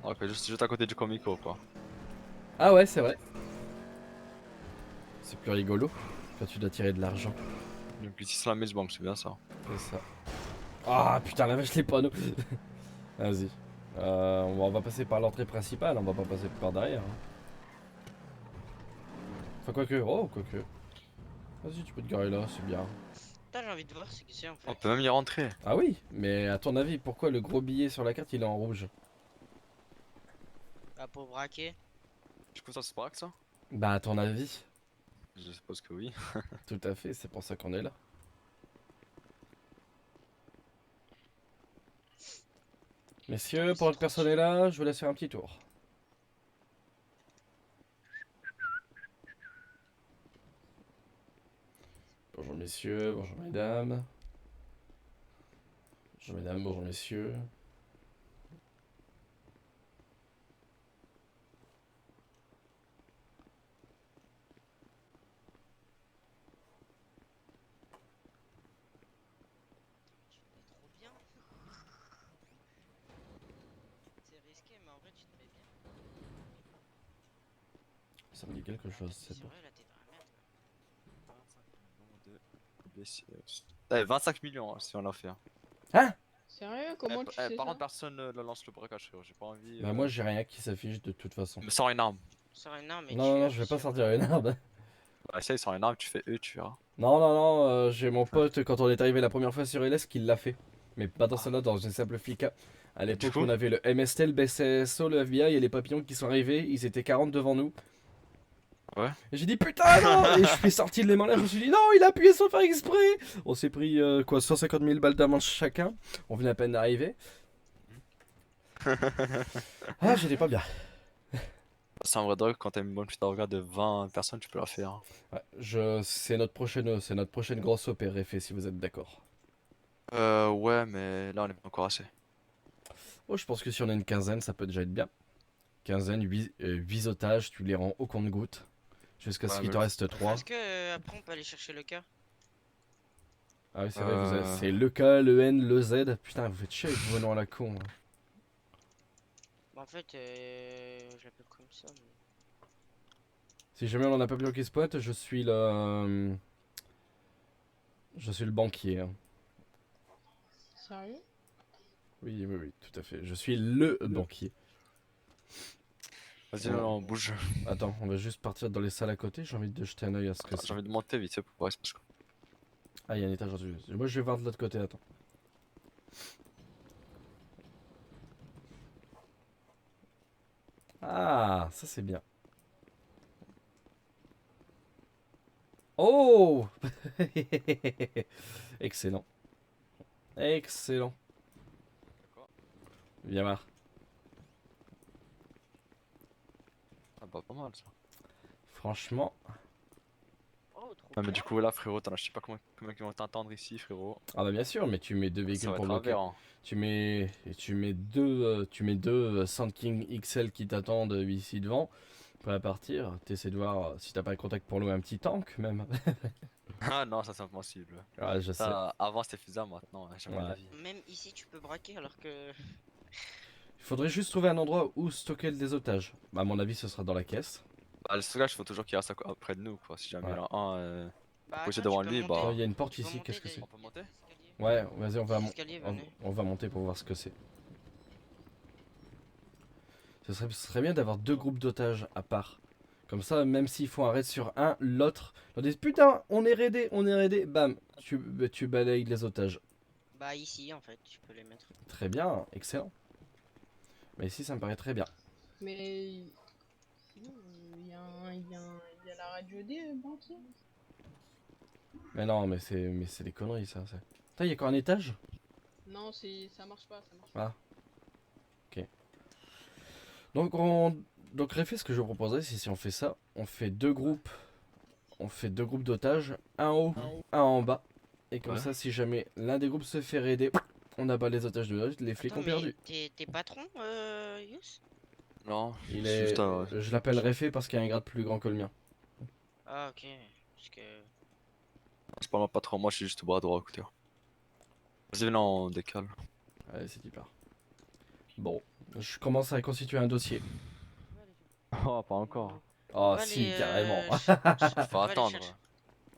Ok, juste à côté du Comico quoi. Ah ouais, c'est vrai. C'est plus rigolo quand tu dois tirer de l'argent. Donc ici c'est la Maze Bank, c'est bien ça. C'est ça. Ah putain, la vache, les panneaux. Vas-y. On va passer par l'entrée principale, on va pas passer par derrière. Hein. Enfin, quoique. Oh, quoique. Vas-y, tu peux te garer là, c'est bien. Putain, j'ai envie de voir ce que c'est en On fait. peut même y rentrer. Ah oui, mais à ton avis, pourquoi le gros billet sur la carte il est en rouge? Ah, pour braquer. Du coup ça se braque ça? Bah, à ton avis. Je suppose que oui. Tout à fait, c'est pour ça qu'on est là. Messieurs, pendant que personne est là, je vous laisse faire un petit tour. Bonjour messieurs, bonjour mesdames. Bonjour mesdames, bonjour messieurs. Tu te mets trop bien. C'est risqué, mais en vrai, tu te mets bien. Ça me dit quelque chose, c'est C'est bon. vrai, là, t'es dans la merde. 25 millions hein, si on l'a fait. Hein? Sérieux? Comment tu sais Par ça? contre personne ne lance le braquage frérot, j'ai pas envie. Bah moi j'ai rien qui s'affiche de toute façon. Mais sans une arme. Sors une arme et Non, tu non, non, je vais appuies pas sur- sortir une arme. Bah essaye sans une arme, tu fais E, tu verras. Non, non, non, j'ai mon pote quand on est arrivé la première fois sur LS qui l'a fait. Mais pas dans Ah. celle-là, dans une simple flica. À du l'époque, coup on avait le MST, le BCSO, le FBI et les papillons qui sont arrivés. Ils étaient 40 devant nous. Ouais. Et j'ai dit putain non. Et je suis sorti de les mains là, je me suis dit non, il a appuyé sans faire exprès. On s'est pris quoi 150 000 balles d'amende chacun. On venait à peine d'arriver. Ah, j'étais pas bien. C'est un vrai drogue quand t'as une bonne petite orga de 20 personnes, tu peux la faire. Ouais, c'est notre prochaine grosse opé fait si vous êtes d'accord. Ouais, mais là on est pas encore assez. Oh, je pense que si on a une quinzaine, ça peut déjà être bien. Quinzaine, 8 otages, tu les rends au compte-goutte. Jusqu'à ce Ouais, qu'il mais te reste 3. Est-ce que après on peut aller chercher le cas? Ah oui, c'est vrai, Euh. c'est le K, le N, le Z. Putain, vous faites chier avec vos noms à la con. Hein. Bah, en fait, je l'appelle comme ça. Mais... Si jamais on en a pas plus qui se pointe, je suis le. Je suis le banquier. Hein. Sérieux? Oui, oui, oui, tout à fait. Je suis le banquier. Vas-y, Ouais. on bouge. Attends, on va juste partir dans les salles à côté. J'ai envie de jeter un oeil à ce que Attends, j'ai c'est. envie de monter vite fait pour voir ce que je... Ah, il y a un étage en-dessus. Moi, je vais voir de l'autre côté, attends. Ah, ça c'est bien. Oh excellent. Excellent. Viens voir. Ah bah pas mal ça. Franchement. Oh, trop Ah mais bien. du coup là frérot, je sais pas comment ils vont t'entendre ici frérot. Ah bah bien sûr, mais tu mets deux Ça véhicules va pour être bloquer. aberrant. Tu mets deux Sand King XL qui t'attendent ici devant. Pour la partir, t'essaies de voir si t'as pas le contact pour louer un petit tank même. Ah non, ça c'est impossible. Ah, je sais. Ça, avant c'était faisable, maintenant jamais de Ouais. la vie. Même ici, tu peux braquer alors que. Il faudrait juste trouver un endroit où stocker des otages. Bah, à mon avis, ce sera dans la caisse. Bah le stockage, il faut toujours qu'il reste près de nous quoi. Si jamais Ouais. il y en a un Bah, posé attends, devant tu peux lui, monter. bah. Oh, il y a une porte Tu peux ici, monter qu'est-ce que c'est? On peut monter? escaliers. Ouais, vas-y, Les escaliers, venez. on va monter pour voir ce que c'est. Ce serait bien d'avoir deux groupes d'otages à part. Comme ça, même s'il faut un raid sur un, l'autre, on dit putain, on est raidé, bam, tu balayes les otages. Bah, ici, en fait, tu peux les mettre. Très bien, excellent. Mais ici, ça me paraît très bien. Mais. Sinon, il y a la radio D, banquier. Mais non, mais c'est des conneries ça. Putain, il y a encore un étage? Non, ça marche pas, ça marche pas. Ah. Ok. Donc Réfé, ce que je vous proposerais, c'est si on fait ça, on fait deux groupes d'otages, un en haut, un en bas. Et comme Ouais. ça, si jamais l'un des groupes se fait raider, on abat les otages de l'autre, les flics Attends, ont perdu. t'es patron, Yous? Non, Il c'est est... juste Je l'appelle Réfé parce qu'il a un grade plus grand que le mien. Ah, ok. Parce que. c'est pas pas trop, moi je suis juste au bras droit à côté. Vas-y, viens, on décale. Allez, c'est qui part. Bon, je commence à constituer un dossier. Oh, pas encore. Oh On va si, aller, carrément. on Faut va aller attendre. chercher-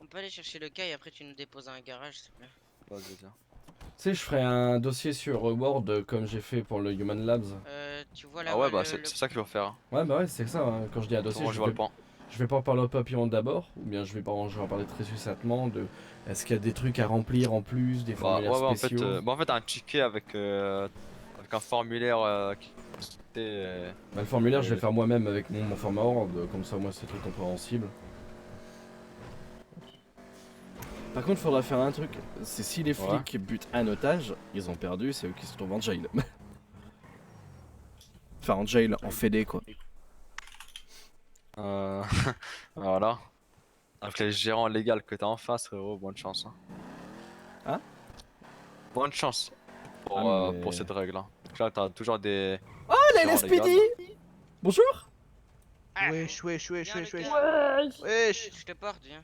On peut aller chercher le cas et après tu nous déposes à un garage, s'il te plaît. Vas-y, viens. Tu sais, je ferai un dossier sur Word comme j'ai fait pour le Human Labs. Tu vois là Ah ouais, où bah le- c'est c'est ça qu'il faut faire. Ouais, bah ouais, c'est ça. Hein. Quand je dis un dossier, Moi, je vois le point. je vais pas en parler au papillon d'abord, ou bien je vais en parler très succinctement de est-ce qu'il y a des trucs à remplir en plus, des Bah, formulaires ouais, ouais, spéciaux. en fait, un ticket avec un formulaire qui Bah, le formulaire, je vais le faire moi-même avec mon format Word, comme ça, moi, c'est très compréhensible. Par contre, faudra faire un truc, c'est si les Ouais. flics butent un otage, ils ont perdu, c'est eux qui se trouvent en jail. Enfin, en jail, en fédé, quoi. voilà. Avec les gérants légaux que t'as en face, frérot, bonne chance. Hein? Bonne chance pour, Ah, mais- pour cette règle. Hein. Là, t'as toujours des. Oh, la gérants LSPD! légaux. Bonjour! Wesh, wesh, wesh, Viens, wesh, le wesh. gars. Wesh, Je te porte, viens.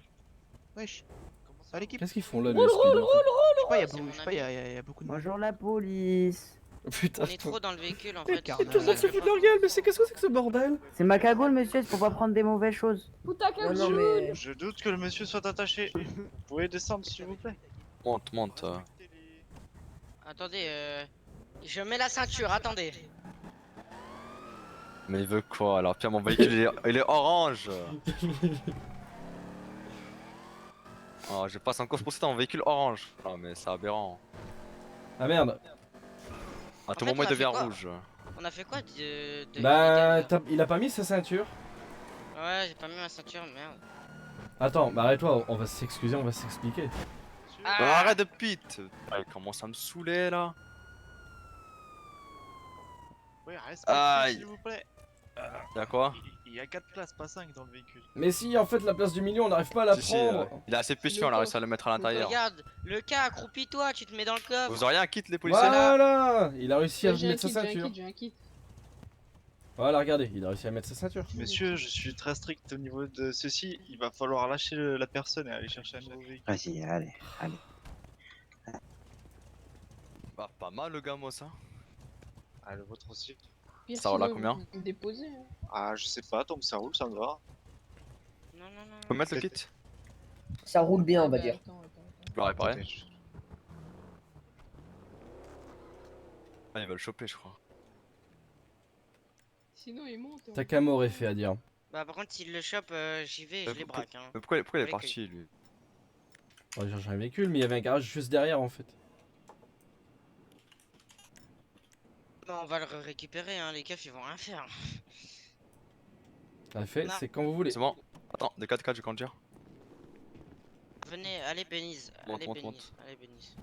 wesh. À l'équipe. Qu'est-ce qu'ils font là, les LSPD? en Je sais pas, C'est je mon sais pas, ami. y a beaucoup de. Bonjour la police. fait Putain, On est trop dans le véhicule en Mais fait. tout le tout le monde se fout de leur gueule, mais qu'est-ce que c'est que ce bordel? C'est ma cagoule, monsieur, c'est pour pas prendre des mauvaises choses. Non, non, mais... Je doute que le monsieur soit attaché. Vous pouvez descendre s'il vous plaît. Monte, monte. Attendez, je mets la ceinture, attendez. Mais il veut quoi alors? Pierre, mon véhicule il est orange. Oh, je passe en course pour dans mon véhicule orange. Non, mais c'est aberrant. Ah merde. À tout fait, moment, on il a fait devient quoi rouge. On a fait quoi de Bah, illégal, il a pas mis sa ceinture. là Ouais, j'ai pas mis ma ceinture, merde. Attends, bah arrête-toi, on va s'excuser, on va s'expliquer. Ah, Arrête de pite. Il commence à me saouler là. Oui, reste Aïe. s'il vous plaît. Y'a quoi? Il y a 4 places, pas 5 dans le véhicule. Mais si, en fait, la place du milieu, on n'arrive pas à la Si, si, prendre. il est assez petit, on a réussi à le mettre à l'intérieur. regarde, le cas, accroupis-toi, tu te mets dans le coffre. Vous auriez un kit les policiers là? Voilà, il a réussi à J'ai un mettre sa kit, j'ai un ceinture. kit, j'ai un kit. Voilà, regardez, il a réussi à mettre sa ceinture. Monsieur, je suis très strict au niveau de ceci. Il va falloir lâcher la personne et aller chercher un nouveau véhicule. Vas-y, allez. Bah, pas mal le gamos ça. Ah, le vôtre aussi. Pire, Ça roule à sinon, combien? vous me déposez, hein. Ah, je sais pas, tant que ça roule, ça me va. Non, non, non. Tu peux mettre le kit? Ça roule bien, on va Bah, dire. attends, attends. Je peux le réparer. Attendez, Ah, il va le choper, je crois. Sinon, il monte. hein. T'as qu'un mot fait à dire. Bah, par contre, s'il le chope, j'y vais et je les braque. Hein. Mais pourquoi il est Avec parti lui? On va chercher un véhicule, mais il y avait un garage juste derrière en fait. Bah, on va le récupérer, hein. Les keufs ils vont rien faire. Ça fait, Non. c'est quand vous voulez. C'est bon. Attends, des 4x4, je conduire. Venez, allez, Bénise. Monte, Allez, monte, Bénise. monte. Allez, Bénise.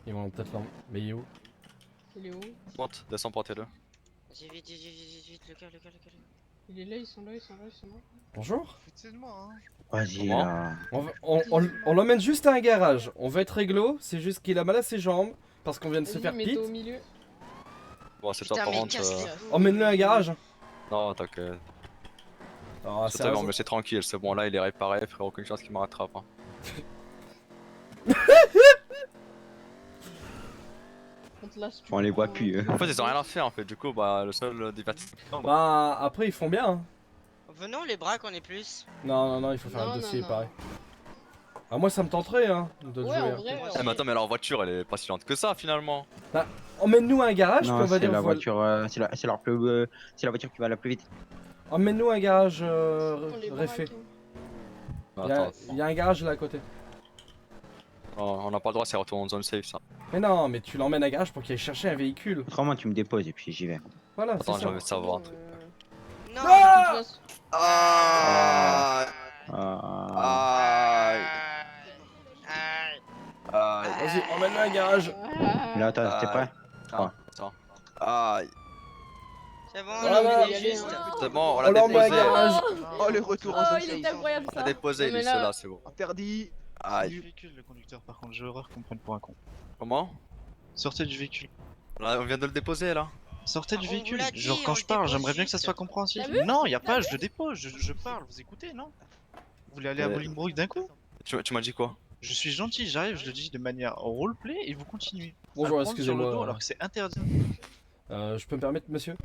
Ils vont peut-être l'en... Mais il est où? Il est où? Monte, descends, portez-le. Vas-y, vite, vite, vite, vite, vite, le gars, le gars, le gars. Il est là, ils sont là, ils sont là, ils sont là. Bonjour. foutez de moi, hein. Vas-y, Comment là. On l'emmène juste à un garage. On va être réglo, c'est juste qu'il a mal à ses jambes. Parce qu'on vient de se Vas-y, faire mets-toi pit. au milieu. Bon, c'est toi Putain, par mais contre. casse-les. Emmène-le à un garage. Non, t'inquiète. Oh, C'est bon, mais c'est tranquille, c'est bon, là il est réparé, frère, aucune chance qu'il me rattrape. Hein. On te laisse, tu On les voit prends- plus, En fait, ils ont rien à faire en fait, du coup, bah, le seul divertissement. Bah, après, ils font bien. Hein. Venons, les braques, on est plus. Non, non, non, il faut faire Non, un non, dossier non. pareil. Ah, moi, ça me tenterait, hein, de Ouais, jouer. en vrai. Eh, mais attends, mais leur voiture elle est pas si lente que ça finalement. Emmène-nous à un garage, puis Non, on va c'est dire. la voilà. voiture, c'est la voiture qui va la plus vite. Emmène-nous à un garage On les réfé. braque, hein. Bah, Il y, a, attends, il y a un garage là à côté. on n'a pas le droit, c'est retour en zone safe ça. Mais non, mais tu l'emmènes à un garage pour qu'il aille chercher un véhicule. Autrement, tu me déposes et puis j'y vais. Voilà, c'est Attends, j'ai ça. envie de savoir un truc. Non, De toute façon- Ah Ah. Aïe. Vas-y, emmène-le à un garage. Ah, Là, t'es prêt? Attends. Aïe. C'est bon, Voilà. on y est aller, juste. hein. C'est bon, on On l'a l'envoie à un déposé. garage. Oh, le retour en Oh, zone il est safe. incroyable On l'a ça. déposé, Non, il mais est là- là, c'est bon. Interdit. Sortez du Aïe. véhicule, le conducteur, par contre, j'ai horreur qu'on me prenne pour un con. Comment? Sortez du véhicule. Là, on vient de le déposer là. Sortez du On vous véhicule. l'a dit, Genre, on quand le je parle, dépose j'aimerais bien que ça vite. soit compréhensible. T'as vu Non, y a T'as pas, vu je le dépose, je parle, vous écoutez, non? Vous voulez aller à Ouais. Bolingbrook d'un coup? Tu m'as dit quoi? Je suis gentil, j'arrive, je le dis de manière roleplay et vous continuez. Bonjour, À le prendre sur le dos excusez-moi. alors que c'est interdit. Je peux me permettre, monsieur?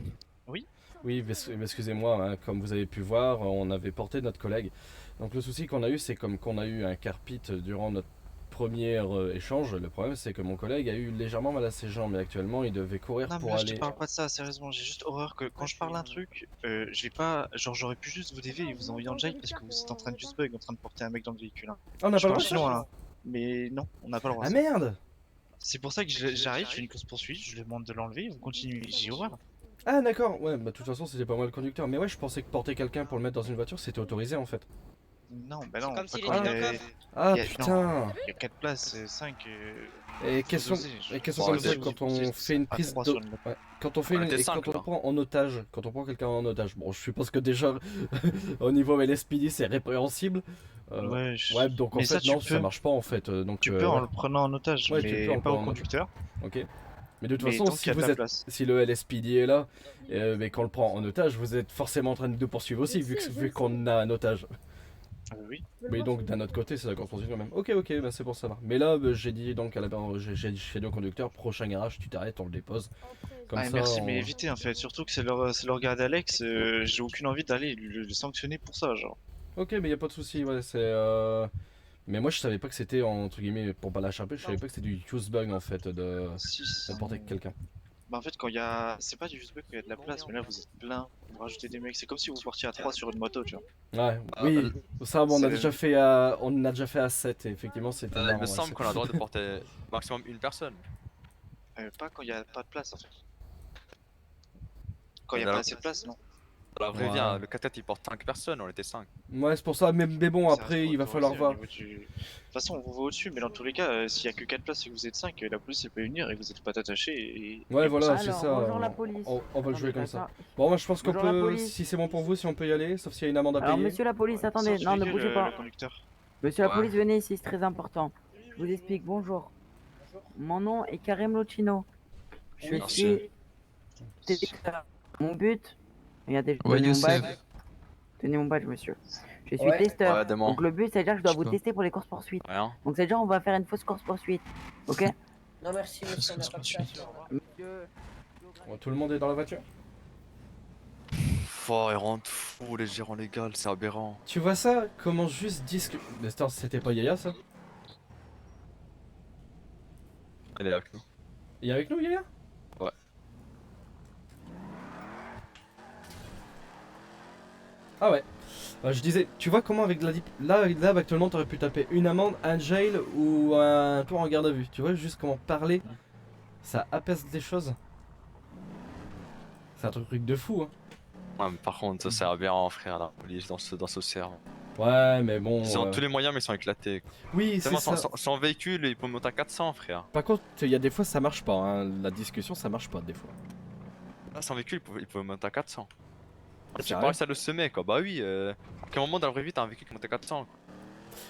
Oui. Oui, excusez-moi, hein, comme vous avez pu voir, on avait porté notre collègue. Donc le souci qu'on a eu, c'est comme qu'on a eu un carpit durant notre premier échange. Le problème, c'est que mon collègue a eu légèrement mal à ses jambes et actuellement, il devait courir Non, mais pour là, je te aller. parle pas de ça, sérieusement. J'ai juste horreur que quand je parle un truc, je vais pas. Genre, j'aurais pu juste vous dévier et vous envoyer en jail parce que vous êtes en train de juste bug, en train de porter un mec dans le véhicule. Hein. Ah, on n'a Je pas le parle droit de chinois, ça? hein. Mais non, on n'a pas le droit. Ah ça. merde! C'est pour ça que j'arrive, je fais une course poursuite, je lui demande de l'enlever, vous continuez. J'ai horreur. Ah d'accord, ouais, bah de toute façon, c'était pas moi le conducteur. Mais ouais, je pensais que porter quelqu'un pour le mettre dans une voiture, c'était autorisé en fait. Non, bah non, comme pas s'il quand était il y dans a- le coffre. Ah il y a- putain! Il y a 4 places, 5. Et question comme ça, quand on fait une prise de... Ouais, quand on fait On une... était et cinq, quand on là. prend en otage, quand on prend quelqu'un en otage, bon, je suppose que déjà, au niveau LSPD, c'est répréhensible. Ouais, Ouais, donc en mais fait, ça, non, tu ça peux. marche pas en fait. Donc, Tu peux en ouais. le prenant en otage, Ouais, tu peux en mais pas prenant au en otage. conducteur. Ok. Mais de toute Mais façon, tant qu'il si y a de vous la êtes, place. si le LSPD est là, mais qu'on le prend en otage, vous êtes forcément en train de nous poursuivre aussi, vu qu'on a un otage. Oui. Mais donc d'un autre côté, c'est d'accord poursuivre quand même. Ok, ok, bah c'est pour savoir. Mais là, bah, j'ai dit donc à la j'ai dit au conducteur, prochain garage, tu t'arrêtes, on le dépose. Comme Ah, ça, merci, on- mais évitez en fait. Surtout que c'est leur garde Alex, j'ai aucune envie d'aller le sanctionner pour ça, genre. Ok, mais y a pas de souci, ouais, c'est. Mais moi, je savais pas que c'était entre guillemets pour pas l'échapper, je savais pas que c'était du use bug en fait Si, de porter quelqu'un. Bah en fait, quand il y a. C'est pas du juste bug quand il y a de la place, mais là vous êtes plein, vous rajoutez des mecs. C'est comme si vous partiez à 3 sur une moto, tu vois. Ouais, oui, ça, bon, on a c'est- déjà fait on a déjà fait à 7 et effectivement, c'était Il marrant. me ouais, semble c'est- qu'on a le droit de porter maximum une personne. Pas quand il y a pas de place en fait. Quand il y a Dans pas la- assez de place, non. dans la vraie vie, Ouais. hein, le 4x4 il porte 5 personnes, on était 5. Ouais, c'est pour ça, mais bon, C'est après, assez il va falloir autorisé au voir. niveau du- De toute façon, on vous voit au-dessus, mais dans tous les cas, s'il y a que 4 places et que vous êtes 5, la police elle peut venir et vous êtes pas attaché Ouais, et voilà, vous- c'est Alors, ça. bonjour la police. On va le jouer Attendez, comme ça. d'accord. Bon, moi, je pense qu'on Bonjour la peut, police. si c'est bon pour vous, si on peut y aller, sauf s'il y a une amende à Alors, payer. monsieur la police, attendez, Sors du non, ne véhicule, bougez pas. le conducteur. Monsieur la Ouais. police, venez ici, c'est très important. Je vous explique, bonjour. Mon nom est Karim Locino. Je Merci. suis testeur. Mon but, regardez, tenez mon badge. Tenez mon badge, monsieur. Je suis testeur. Ouais, dément. Donc le but, c'est-à-dire que je dois vous Putain. tester pour les courses poursuites. Rien. Donc c'est-à-dire on va faire une fausse course poursuite. Ok? Non, merci, monsieur, on n'a pas de place. Monsieur. Bon, tout le monde est dans la voiture. Oh, ils rendent fou les gérants légaux, c'est aberrant. Tu vois ça? Comment juste disque. Attends, c'était pas Yaya ça? Elle est avec nous. Il est avec nous, Yaya? Ouais. Ah ouais. Bah, je disais, tu vois comment avec de la là actuellement t'aurais pu taper une amende, un jail ou un tour en garde à vue. Tu vois juste comment parler, ça apaise des choses. C'est un truc de fou, hein. Ouais, mais par contre, ça c'est aberrant, frère, la police dans ce cerf. Ouais, mais bon. Ils ont tous les moyens, mais ils sont éclatés. Oui, c'est Tellement ça. son véhicule, il peut monter à 400, frère. Par contre, il y a des fois ça marche pas, hein. La discussion ça marche pas des fois. Là, son véhicule, il peut monter à 400. Tu Sérieux? parles ça de semer, quoi. Bah oui, à quel moment dans la vraie vie t'as un véhicule qui monte à 400, quoi.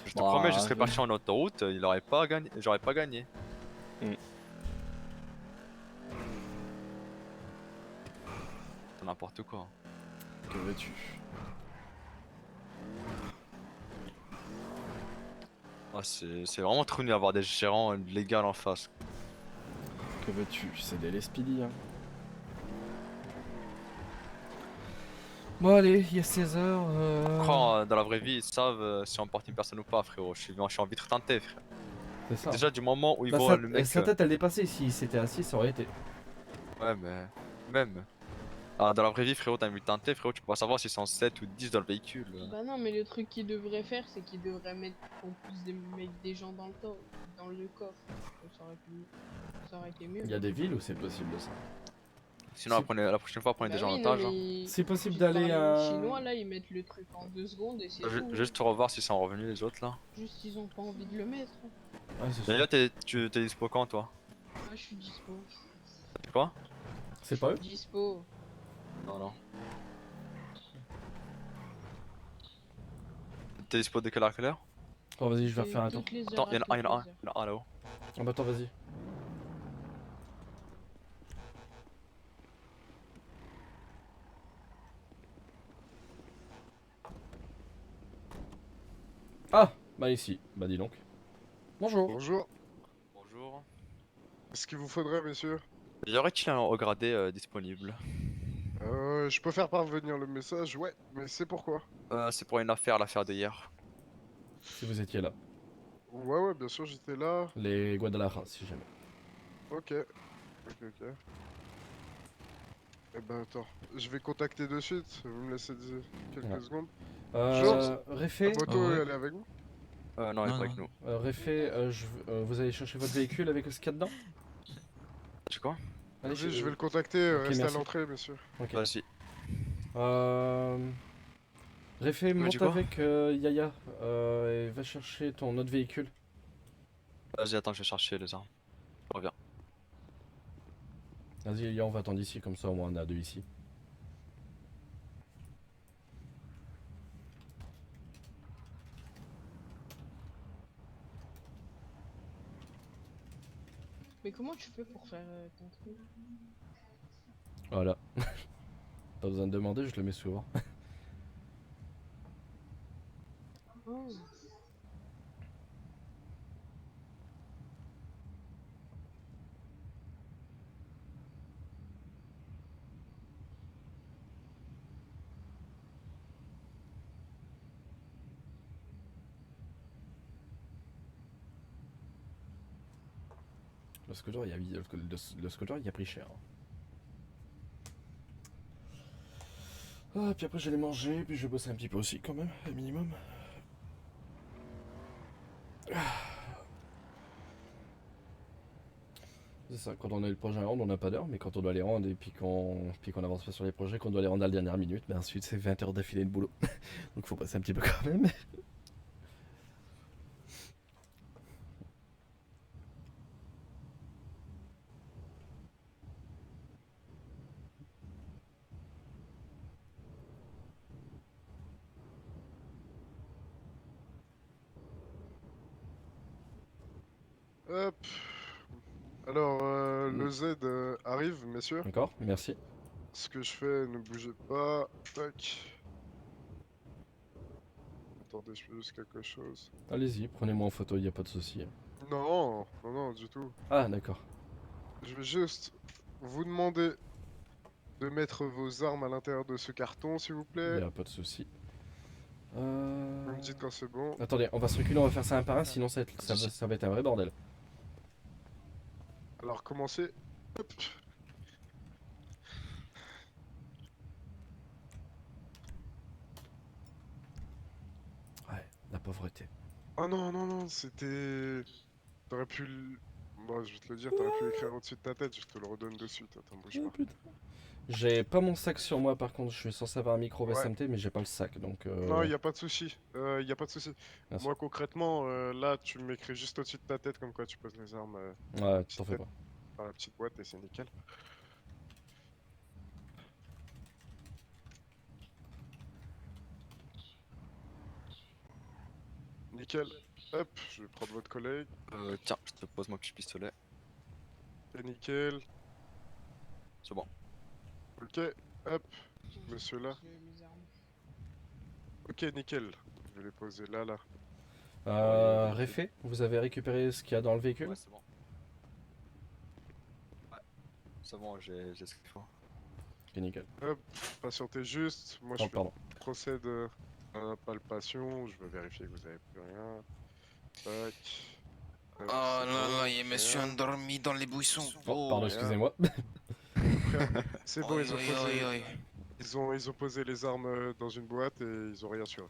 Je te Bah, promets, je serais je- parti en autoroute, il aurait pas gagné, j'aurais pas gagné. C'est n'importe quoi. Que veux-tu? Ouais, c'est vraiment trop nul d'avoir des gérants légaux en face. Que veux-tu? C'est des LSPD, hein. Bon allez, il y a 16h. Quand dans la vraie vie, ils savent si on porte une personne ou pas, frérot. Je suis en vitre teintée, frère. C'est ça. Déjà du moment où ils Bah, voient sa, le mec. sa tête elle dépassait, s'il s'était assis ça aurait été. Ouais, mais même. Ah, dans la vraie vie, frérot, t'as une vitre teintée, frérot, tu peux pas savoir s'ils sont 7 ou 10 dans le véhicule. Bah non, mais le truc qu'il devrait faire, c'est qu'il devrait mettre qu'on puisse mettre des gens dans le coffre. Ça aurait été mieux. Il y a des villes où c'est possible de ça. Sinon, la prochaine fois, prenez Bah des gens en oui, otage. non, hein. mais C'est possible tu d'aller parles à. aux Chinois, là, ils mettent le truc en 2 secondes et c'est tout. Juste revoir s'ils sont revenus les autres là. Juste, ils ont pas envie de le mettre. Ouais, c'est Mais ça. là, t'es dispo quand toi? Ah, je suis dispo. C'est quoi? C'est pas eux? Dispo. Non, non. T'es dispo de quelle heure à quelle heure? Oh vas-y, je vais Et refaire un tour. toutes les Attends, heures, y'en a un, toutes y'en a un, les heures. y'en a un là-haut. Ah bah attends, vas-y. Ah, bah ici, bah dis donc. Bonjour. Bonjour. Bonjour. Est-ce qu'il vous faudrait, monsieur? Y aurait-il un regradé disponible? Je peux faire parvenir le message, ouais, mais c'est pourquoi? C'est pour une affaire, l'affaire d'hier. Si vous étiez là. Ouais, ouais, bien sûr, j'étais là. Les Guadalajara, si jamais. Ok. Ok. Eh ben, attends, je vais contacter de suite. Vous me laissez quelques Ouais. secondes. Réfé, La moto, elle est avec vous? Non, elle est pas avec nous. Réfé, vous allez chercher votre véhicule avec ce qu'il y a dedans? Tu quoi? Allez, Oui, je vais le contacter, Ok, restez à merci. l'entrée, monsieur. Ok. Vas-y. Réfé, m'as dit monte quoi? avec Yaya et va chercher ton autre véhicule. Vas-y, attends, je vais chercher les armes. Je reviens. Vas-y, Yaya, on va attendre ici, comme ça au moins on a deux ici. Mais comment tu fais pour faire ton truc? Voilà. Pas besoin de demander, je le mets souvent. Oh. Le scooter, le scooter, il a pris cher. Ah, puis après j'allais manger, puis je vais bosser un petit peu aussi quand même, un minimum. C'est ça, quand on a le projet à rendre, on n'a pas d'heure, mais quand on doit les rendre et puis qu'on avance pas sur les projets, qu'on doit les rendre à la dernière minute, ben ensuite c'est 20 heures d'affilée de boulot. Donc faut passer un petit peu quand même. Hop. Alors, le Z arrive, messieurs. D'accord, merci. Ce que je fais, ne bougez pas. Tac. Attendez, je fais juste quelque chose. Allez-y, prenez-moi en photo, y a pas de souci. Non, du tout. Ah, d'accord. Je vais juste vous demander de mettre vos armes à l'intérieur de ce carton, s'il vous Y plaît. a pas de souci. Vous me dites quand c'est bon. Attendez, on va se reculer, on va faire ça un par un, sinon ça va être un vrai bordel. Alors, commencez. Hop. Ouais, la pauvreté. Oh non, c'était... T'aurais pu... Bon, je vais te le dire, t'aurais pu l'écrire au-dessus de ta tête, je te le redonne de suite. Attends, bouge Oh, pas. putain. J'ai pas mon sac sur moi par contre, je suis censé avoir un micro Ouais. SMT mais j'ai pas le sac donc Non, y a pas de souci. Y a pas de souci. Merci. Moi, concrètement, là, tu m'écris juste au-dessus de ta tête, comme quoi tu poses les armes Ouais, t'en fais pas. dans la petite boîte et c'est nickel. Nickel. Hop, je vais prendre votre collègue. Tiens, je te pose mon petit pistolet. C'est nickel. C'est bon. Ok, hop, monsieur là. Ok, nickel. Je vais les poser là. Réfé, vous avez récupéré ce qu'il y a dans le véhicule? Ouais, c'est bon. Ouais, c'est bon, j'ai ce qu'il faut. Ok, nickel. Hop, patientez juste. Moi, Oh, je pardon. procède à la palpation. Je veux vérifier que vous avez plus rien. Tac. Hop, Oh c'est là bon, là, il y a monsieur rien. endormi dans les buissons. Oh, pardon, excusez-moi. C'est bon, Oi, ils ont oi, posé... oi, oi. Ils ont posé les armes dans une boîte et ils ont rien sur eux.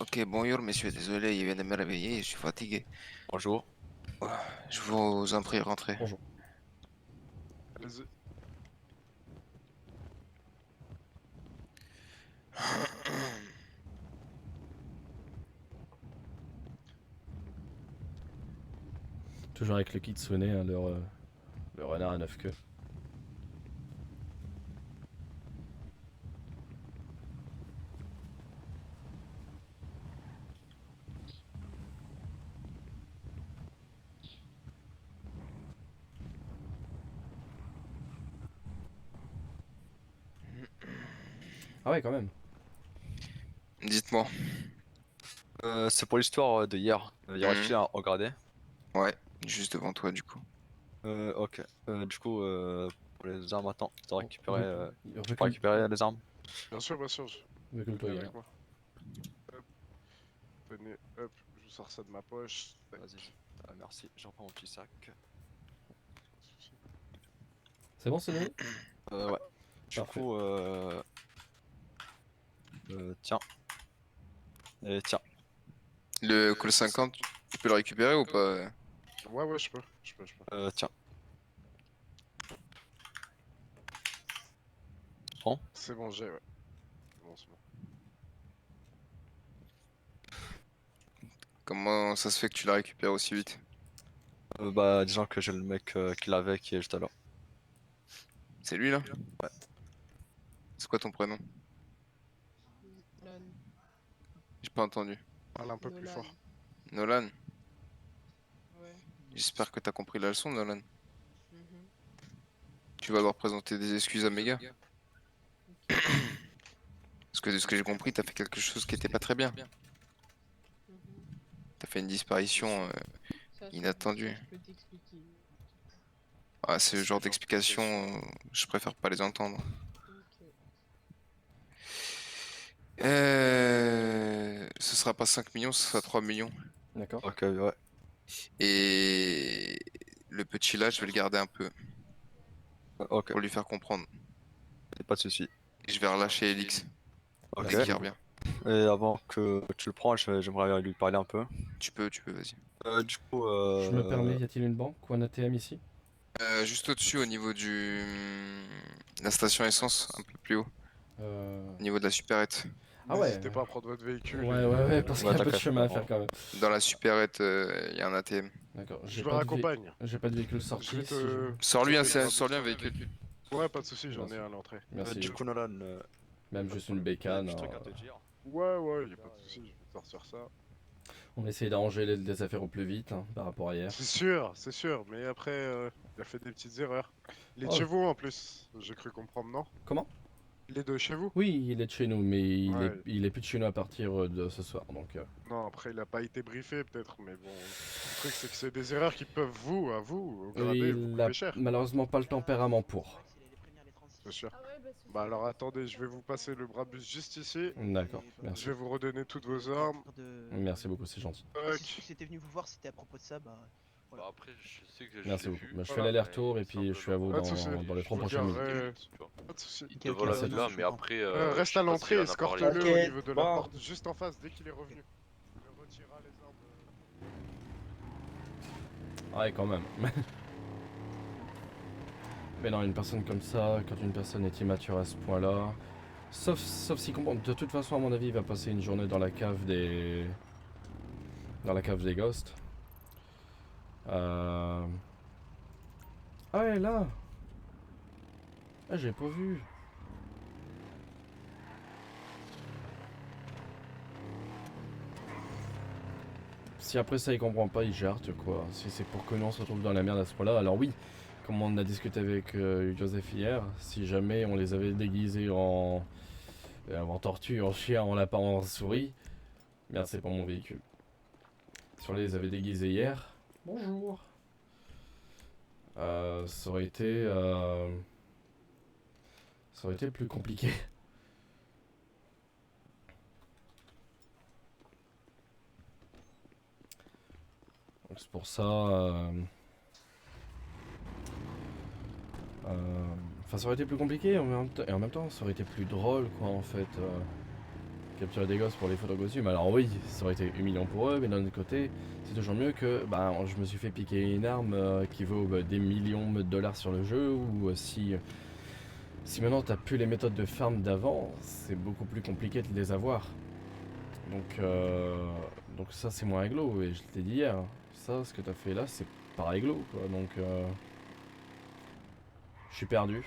Ok, bonjour monsieur, désolé, il vient de me réveiller, je suis fatigué. Bonjour. Je vous en prie, rentrez. Bonjour. Allez-y. Toujours avec le kitsune, hein, le renard à 9 queues. Ah ouais, quand même. Dites-moi. C'est pour l'histoire de hier. Y aurait-il un regradé? Ouais, juste devant toi du coup. Ok. Du coup, pour les armes, attends, tu peux Recule- récupérer les armes? Bien sûr, Recule-toi, viens gars. avec moi. Hop, tenez, hop, je vous sors ça de ma poche. Tac. Vas-y. Merci, je reprends mon petit sac. C'est bon, c'est donné? Ouais. Du Parfait. coup, tiens. Et tiens. Le call 50, tu peux le récupérer ou pas? Ouais, je peux. Tiens. Prends. C'est bon, j'ai, ouais. C'est bon. Comment ça se fait que tu la récupères aussi vite? Bah, disons que j'ai le mec qui l'avait qui est juste là. C'est lui là? Ouais. C'est quoi ton prénom? Nolan. J'ai pas entendu. Parle un peu plus fort. Nolan? Ouais. J'espère que t'as compris la leçon, Nolan. Mhm. Tu vas devoir présenter des excuses à mes gars. Parce que de ce que j'ai compris, t'as fait quelque chose qui était pas très bien. Mhm. T'as fait une disparition inattendue. Je peux t'expliquer. Ah, ce genre d'explication, je préfère pas les entendre. Ok. Ce sera pas 5 millions, ce sera 3 millions. D'accord. Ok, ouais. Et le petit là, je vais le garder un peu. Ok. Pour lui faire comprendre. Pas de soucis. Et je vais relâcher Elix. Ok. Dès qu'il revient. Et avant que tu le prends, j'aimerais lui parler un peu. Tu peux, vas-y. Du coup, Je me permets, y a-t-il une banque ou un ATM ici? Juste au-dessus, au niveau la station essence, un peu plus haut. Au niveau de la supérette. Ah ouais. N'hésitez pas à prendre votre véhicule. Ouais, parce qu'il y a un peu de chemin à faire quand même. Dans la supérette, il y a un ATM. D'accord. Je le raccompagne. J'ai pas de véhicule sorti. Je vais te... Sors-lui un véhicule. Ouais, pas de soucis, j'en ai un à l'entrée. Merci. du coup, Nolan. Même juste une bécane. Petit truc à te dire. Ouais, y a pas de soucis, je vais sortir ça. On essaye d'arranger les affaires au plus vite par rapport à hier. C'est sûr, mais après, il a fait des petites erreurs. Il est de Oh. chez vous en plus, j'ai cru comprendre, non? Comment? Il est de chez vous? Oui, il est de chez nous, mais Ouais. il est plus de chez nous à partir de ce soir, donc... Non, après, il a pas été briefé peut-être, mais bon, le truc c'est que c'est des erreurs qui peuvent au gradé, vous il a coûter cher. malheureusement pas le tempérament pour. C'est sûr. Bah alors attendez, je vais vous passer le bras de bus juste ici. D'accord, merci. Je vais vous redonner toutes vos armes. Merci beaucoup, c'est gentil. Tac. J'étais venu vous voir, c'était à propos de ça, bah... Bah après, je sais que Merci l'ai beaucoup. vu. Bah, je fais Voilà. l'aller-retour et puis je suis à vous Pas de soucis, dans les je 3 vous prochaines minutes. garerai. Tu vois. Pas de soucis. Il te vole la ok, là, mais après. Reste je sais à pas l'entrée, s'il en a parlé. escorte-le au niveau de la bon. porte juste en face dès qu'il est revenu. Il retirera les armes. Ouais, quand même. Mais non, une personne comme ça, quand une personne est immature à ce point-là, sauf si comprend. De toute façon, à mon avis, il va passer une journée dans la cave des ghosts. Ah ouais, là. Ah, j'ai pas vu. Si après ça il comprend pas, il jarte quoi. Si c'est pour que nous on se retrouve dans la merde à ce point-là, alors oui, comme on a discuté avec Joseph hier, si jamais on les avait déguisés en tortue, en chien, en lapin, en souris, merde c'est pas mon véhicule. Si on les avait déguisés hier, bonjour. Ça aurait été plus compliqué. Donc c'est pour ça. Enfin, ça aurait été plus compliqué et en même temps, ça aurait été plus drôle, quoi, en fait. Capturer des gosses pour les photos costumes. Alors, oui, ça aurait été humiliant pour eux, mais d'un autre côté, c'est toujours mieux que. Bah, je me suis fait piquer une arme qui vaut des millions de dollars sur le jeu, ou si maintenant t'as plus les méthodes de farm d'avant, c'est beaucoup plus compliqué de les avoir. Donc ça, c'est moins réglo, et je t'ai dit hier. Ça, ce que t'as fait là, c'est pas réglo, quoi. Donc, je suis perdu.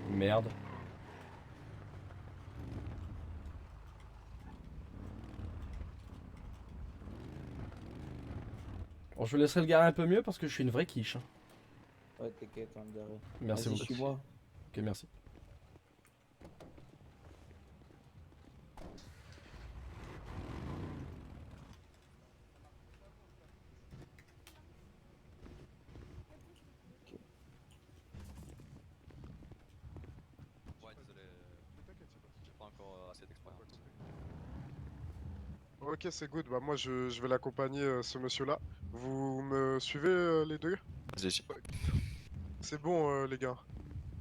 Merde. Bon, je vous laisserai le garer un peu mieux parce que je suis une vraie quiche. Hein. Ouais, t'inquiète, on le garde. Merci Vas-y, beaucoup. suis-moi. Ok, merci. Ok, c'est good. Bah, moi, je vais l'accompagner, ce monsieur-là. Vous me suivez, les deux? Vas-y. C'est bon, les gars.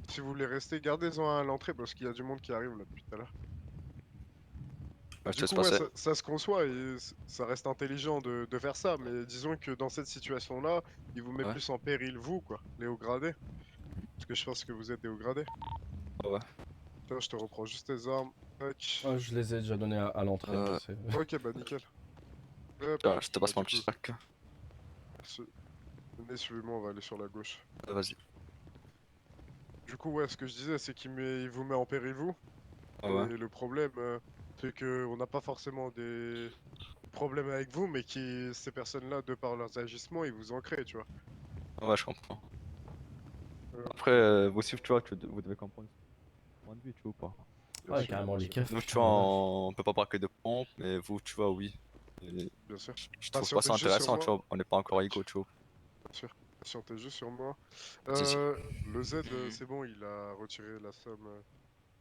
Si vous voulez rester, gardez-en un à l'entrée parce qu'il y a du monde qui arrive là depuis tout à l'heure. Ouais, je te Du laisse coup, ouais, passer. ça se conçoit et ça reste intelligent de faire ça, mais disons que dans cette situation-là, il vous met Ouais. plus en péril, vous, quoi, les hauts gradés. Parce que je pense que vous êtes des hauts gradés. Ouais. Tiens, je te reprends juste tes armes. Tac. Ah, je les ai déjà donnés à l'entrée. Euh, Ok, bah nickel. Hop, Tiens, je te passe bah, mon du petit coup, sac. venez, suivez-moi, on va aller sur la gauche. Vas-y. Du coup, ouais, ce que je disais, c'est il vous met en péril, vous. Ouais, ouais. Et le problème, c'est que on n'a pas forcément des problèmes avec vous, mais ces personnes-là, de par leurs agissements, ils vous en créent, tu vois. Ouais, je comprends. Après, vous aussi, tu vois, vous devez comprendre ce point de vue, tu vois ou pas? Ouais, carrément, les keufs. Nous, tu vois, on peut pas braquer de pompe, mais vous, tu vois, oui. Et Bien sûr. je trouve pas Patientez ça juste sur intéressant, tu moi. vois, on n'est pas encore égaux, tu vois. Bien sûr. Patientez juste sur moi. Si. Le Z, c'est bon, il a retiré la somme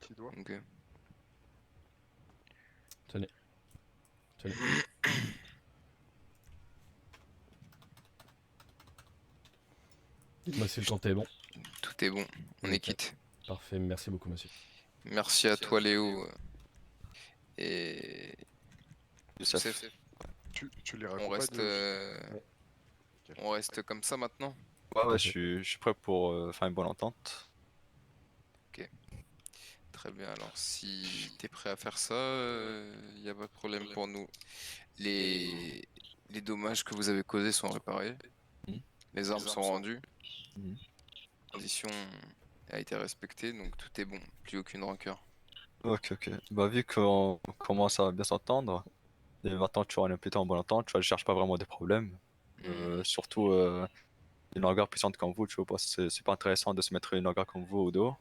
qu'il doit. Ok. Tenez. Tenez. Dites-moi si le compte est bon. Tout est bon, on est quitte. Parfait, merci beaucoup, monsieur. Merci à toi, Léo. Et. Youssef. Tu les On raccompagnes reste, on reste comme ça maintenant. Ouais, je suis prêt pour faire une bonne entente. Ok. Très bien, alors si t'es prêt à faire ça, y a pas de problème pour nous. Les dommages que vous avez causés sont réparés. Les armes sont rendues. La condition a été respectée, donc tout est bon. Plus aucune rancœur. Ok, ok. Bah, vu qu'on commence à bien s'entendre, et maintenant tu vois, on est plutôt en bonne entente, tu vois, je cherche pas vraiment des problèmes. Surtout une langueur puissante comme vous, tu vois, parce que c'est pas intéressant de se mettre une langueur comme vous au dos.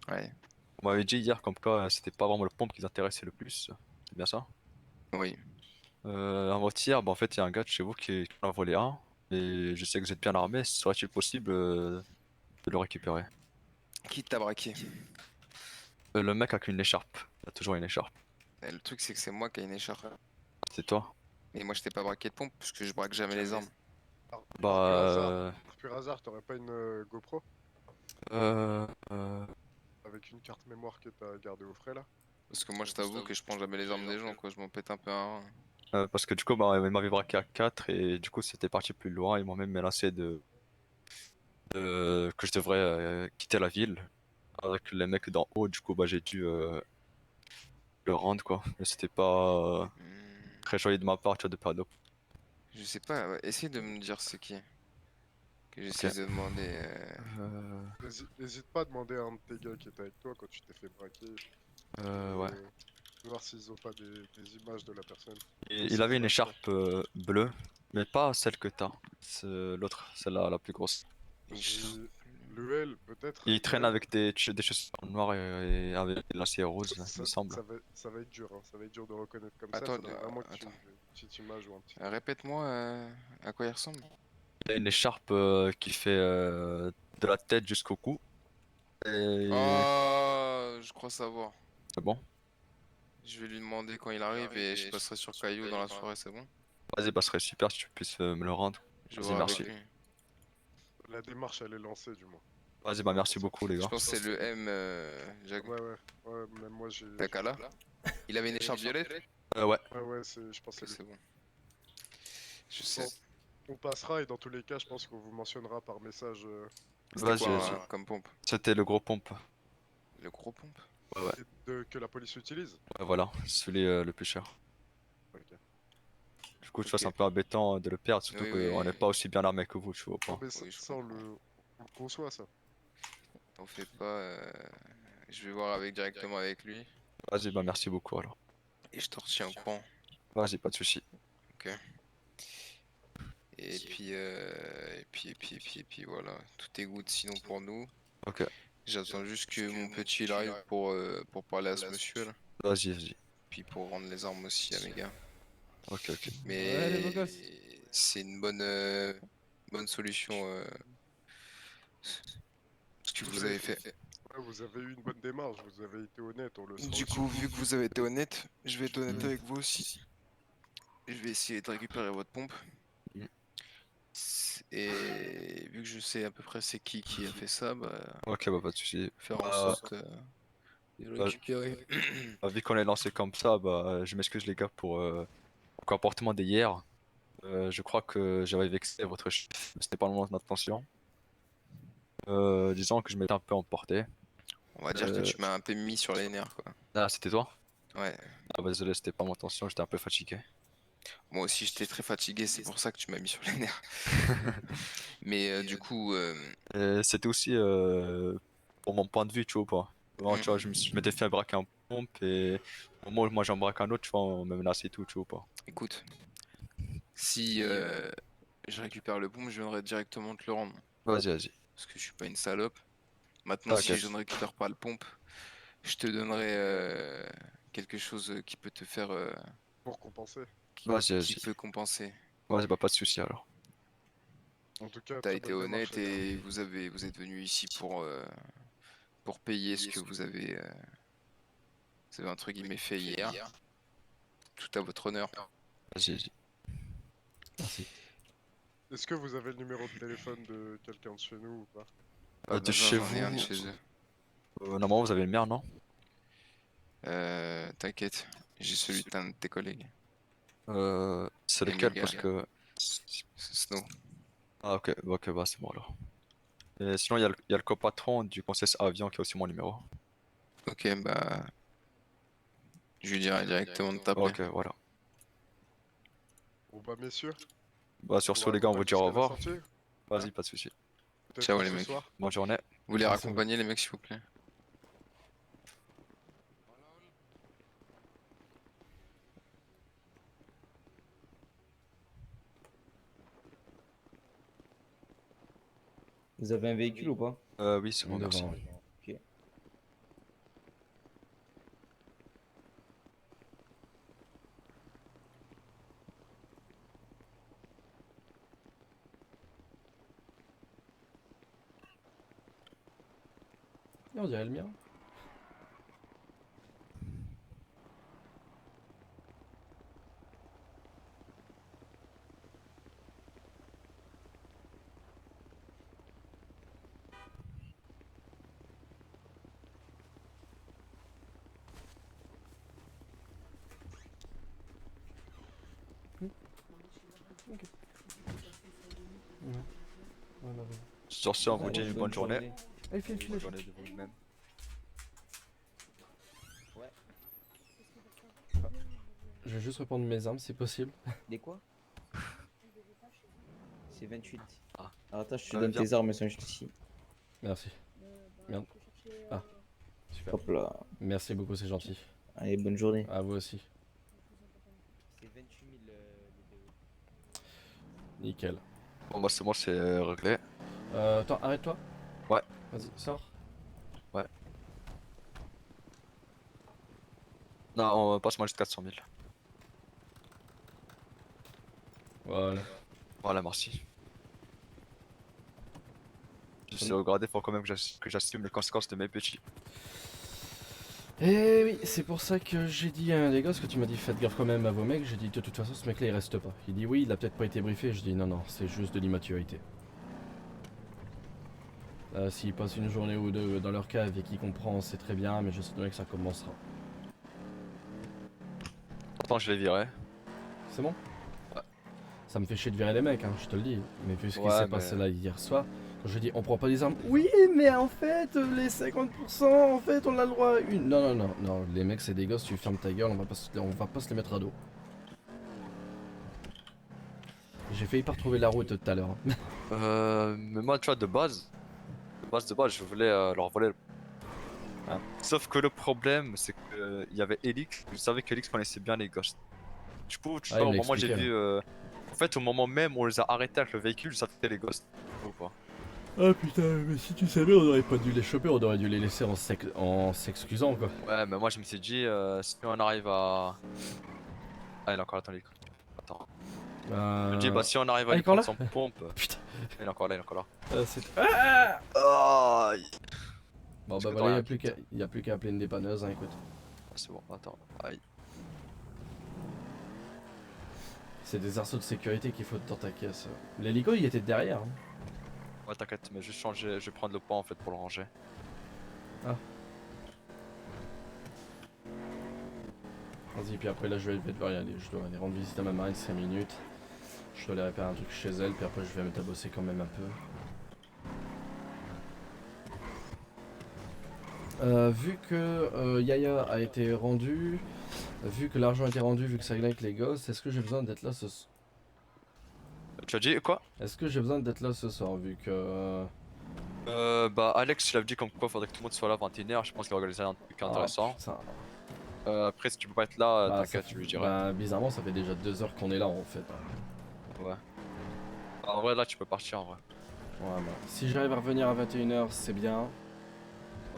Ouais. On m'avait dit hier comme quoi c'était pas vraiment le pompe qui vous intéressait le plus, c'est bien ça? Oui. Avant-hier, bah, en fait, il y a un gars de chez vous qui en a volé un, et je sais que vous êtes bien armé, serait-il possible de le récupérer? Qui t'a braqué? Le mec avec une écharpe, il a toujours une écharpe. Le truc, c'est que c'est moi qui ai une écharpe. C'est toi? Mais moi, je t'ai pas braqué de pompe, puisque je braque jamais les armes. Bah. Par pur hasard, t'aurais pas une GoPro Euh. avec une carte mémoire que t'as gardée au frais là? Parce que moi, je t'avoue que je prends jamais les armes des gens, quoi. Je m'en pète un peu un rein. Parce que du coup, bah, il m'avait braqué à 4 et du coup, c'était parti plus loin. Ils m'ont même menacé que je devrais quitter la ville avec les mecs d'en haut. Du coup, bah, j'ai dû le rendre quoi. Mais c'était pas très joli de ma part, tu vois, de pas de. Je sais pas, essaye de me dire c'est qui. Que j'essaie de demander. Hésite pas à demander à un de tes gars qui était avec toi quand tu t'es fait braquer. Ouais. Voir s'ils ont pas des images de la personne. Il avait une écharpe bleue, mais pas celle que t'as. C'est l'autre, celle-là, la plus grosse. Le L, peut-être. Il traîne avec des chaussures noires et avec des lacets roses, il me semble. Ça va être dur, hein. Ça va être dur de reconnaître comme ça. Attends, Faudrait vraiment que tu une petite image ou un petit. Répète-moi à quoi il ressemble. Il a une écharpe qui fait de la tête jusqu'au cou. Et... Ah, je crois savoir. C'est bon? Je vais lui demander quand il arrive et je passerai sur Caillou dans la soirée, c'est bon? Vas-y, bah, ce serait super si tu puisses me le rendre. Je Vas-y, vois merci. avec lui. La démarche, elle est lancée du moins. Vas-y, bah merci beaucoup les gars. Je pense que c'est le M, Jack. Ouais, même moi j'ai. Takala? Il avait une écharpe violette? Ouais. Ouais, je pense que c'est bon. Je sais. On passera et dans tous les cas, je pense qu'on vous mentionnera par message. Vas-y, vas-y. Comme pompe? C'était le gros pompe. Le gros pompe? Ouais. Que la police utilise? Ouais, voilà, celui le plus cher. Ok. Du coup, tu vois, c'est un peu embêtant de le perdre, surtout qu'on n'est pas aussi bien armé que vous, tu vois. Pas. Mais ça, on le conçoit, ça. T'en fais pas, je vais voir directement avec lui. Vas-y, bah merci beaucoup alors. Et je te retiens au courant. Vas-y, pas de soucis. Ok. Et puis voilà, tout est good sinon pour nous. Ok. J'attends juste que mon petit il arrive pour parler à ce monsieur là. Vas-y. Puis pour rendre les armes aussi à mes gars. Ok. Mais c'est une bonne solution ce que vous avez fait. Ouais, vous avez eu une bonne démarche, vous avez été honnête, on le sent. Du coup, vu que vous avez été honnête, je vais être honnête avec vous aussi. je vais essayer de récupérer votre pompe. Mm. Et vu que je sais à peu près c'est qui a fait ça, bah, Ok, bah pas de soucis. faire en Bah, sorte de le bah, récupérer. bah, vu qu'on est lancé comme ça, bah je m'excuse les gars pour le comportement d'hier. Je crois que j'avais vexé votre chef, mais c'était pas le moment de notre attention. Disons que je m'étais un peu emporté. On va dire que tu m'as un peu mis sur les nerfs, quoi. Ah, c'était toi? Ouais. Ah bah désolé, c'était pas mon intention, j'étais un peu fatigué. Moi aussi, j'étais très fatigué, c'est pour ça que tu m'as mis sur les nerfs. Mais du coup, C'était aussi pour mon point de vue, tu vois ou pas. Vraiment, tu vois, je m'étais fait braquer un pompe et au moment où moi j'en braque un autre, tu vois, on me menaçait et tout, tu vois ou pas. écoute, si je récupère le pompe, je viendrai directement te le rendre. Vas-y, vas-y. Parce que je suis pas une salope. Maintenant, si je ne récupère pas le pompe, je te donnerai quelque chose qui peut te faire. Pour compenser. Vas-y, Qui vas-y. peut compenser. Vas-y, bah pas de soucis alors. En tout cas, T'as très été bonne honnête démarche, et vous êtes venu ici pour payer ce que vous avez entre guillemets fait hier. Tout à votre honneur. Vas-y, vas-y. Merci. Est-ce que vous avez le numéro de téléphone de quelqu'un de chez nous ou pas? De chez j'en ai un de vous. chez eux. Normalement, vous avez le mien, non? T'inquiète, j'ai celui d'un de tes collègues. C'est Et lequel Miguel. parce que. C'est Snow. Ah, ok, bah, ok, bah c'est bon alors. Et sinon, il y a le copatron du conseil avion qui a aussi mon numéro. Ok, bah. Je lui dirai directement de t'appeler. Ok, voilà. Bon bah messieurs. Bah sur ce, va les gars, on vous contacter dit au jusqu'à la revoir. sortie. Vas-y, pas de soucis. Peut-être Ciao pour les ce mecs. soir. Bonne journée. Vous les Merci. raccompagnez les mecs s'il vous plaît. Vous avez un véhicule ou pas? Oui, c'est bon, Devant, merci. oui. Ok. On dirait le mien. Ok. Ouais. Voilà, voilà. Sur ce, on vous dit une bonne journée. Allez, file, Bonne file. journée de vous-même. Je vais juste reprendre mes armes si possible. Des quoi? C'est 28. Ah. Alors attends, je te donne viens. tes armes, elles sont juste ici. Merci. Merde. Ah, super. Hop là. Merci beaucoup, c'est gentil. Allez, bonne journée. À vous aussi. C'est 28 000 les DO. Nickel. Bon, bah c'est bon, c'est réglé. Attends, arrête-toi. Ouais. Vas-y, sors. Ouais. Non, on passe-moi juste 400 000. Voilà. Voilà, merci. Je sais regarder, faut quand même que j'assume les conséquences de mes petits. Eh oui, c'est pour ça que j'ai dit à un des gosses que tu m'as dit faites gaffe quand même à vos mecs. J'ai dit de toute façon ce mec là il reste pas. Il dit oui, il a peut-être pas été briefé. Je dis non, non, c'est juste de l'immaturité. S'ils passent une journée ou deux dans leur cave et qu'ils comprennent, c'est très bien, mais je sais bien que ça commencera. Attends, je les virerai. C'est bon? Ouais. Ça me fait chier de virer les mecs, hein, je te le dis. Mais vu ce qui Ouais, s'est mais- passé là hier soir, quand je dis on prend pas les armes. Oui, mais en fait, les 50%, en fait, on a le droit à une. Non, non, non, non, les mecs, c'est des gosses, tu fermes ta gueule, on va pas se les mettre à dos. J'ai failli pas retrouver la route tout à l'heure. Mais moi, tu vois, de base, je voulais leur voler. Hein. Sauf que le problème, c'est qu'il y avait Elix. Je savais qu'Elix connaissait bien les ghosts. Du coup, tu Ah, vois, il au me moment où j'ai l'expliquait, vu. En fait, au moment même où on les a arrêtés avec le véhicule, ça c'était les ghosts. Ou pas? Ah putain, mais si tu savais, on aurait pas dû les choper, on aurait dû les laisser en s'excusant quoi. Ouais, mais moi je me suis dit, si on arrive à. Ah, il est encore là, attends, attends. Je me dis, bah si on arrive à Ah, il est lui encore là prendre son pompe. Putain. Il est encore là, il est encore là. C'est... Ah Aïe. Bon Parce bah que voilà, t'aurais y a plus qu'à appeler une dépanneuse, hein, écoute. Ah, c'est bon, attends. Aïe. C'est des arceaux de sécurité qu'il faut dans ta caisse. L'hélico il était derrière. Hein. Ouais, t'inquiète, mais je vais changer, je vais prendre le point en fait pour le ranger. Ah. Vas-y, puis après là je vais devoir y aller. Je dois aller rendre visite à ma marine 5 minutes. Je dois aller réparer un truc chez elle, puis après je vais me tabosser quand même un peu. Vu que Yaya a été rendu, vu que l'argent a été rendu, vu que ça avec les gosses, est-ce que j'ai besoin d'être là ce soir? Tu as dit quoi? Est-ce que j'ai besoin d'être là ce soir, vu que... Bah Alex il a dit comme quoi faudrait que tout le monde soit là à 21h, je pense qu'il va organiser un truc intéressant. Après si tu peux pas être là, Bah, t'inquiète, je lui dirai. Bah, bizarrement ça fait déjà 2 heures qu'on est là en fait. Ouais. En vrai là tu peux partir en vrai. Ouais, bah, si j'arrive à revenir à 21h c'est bien.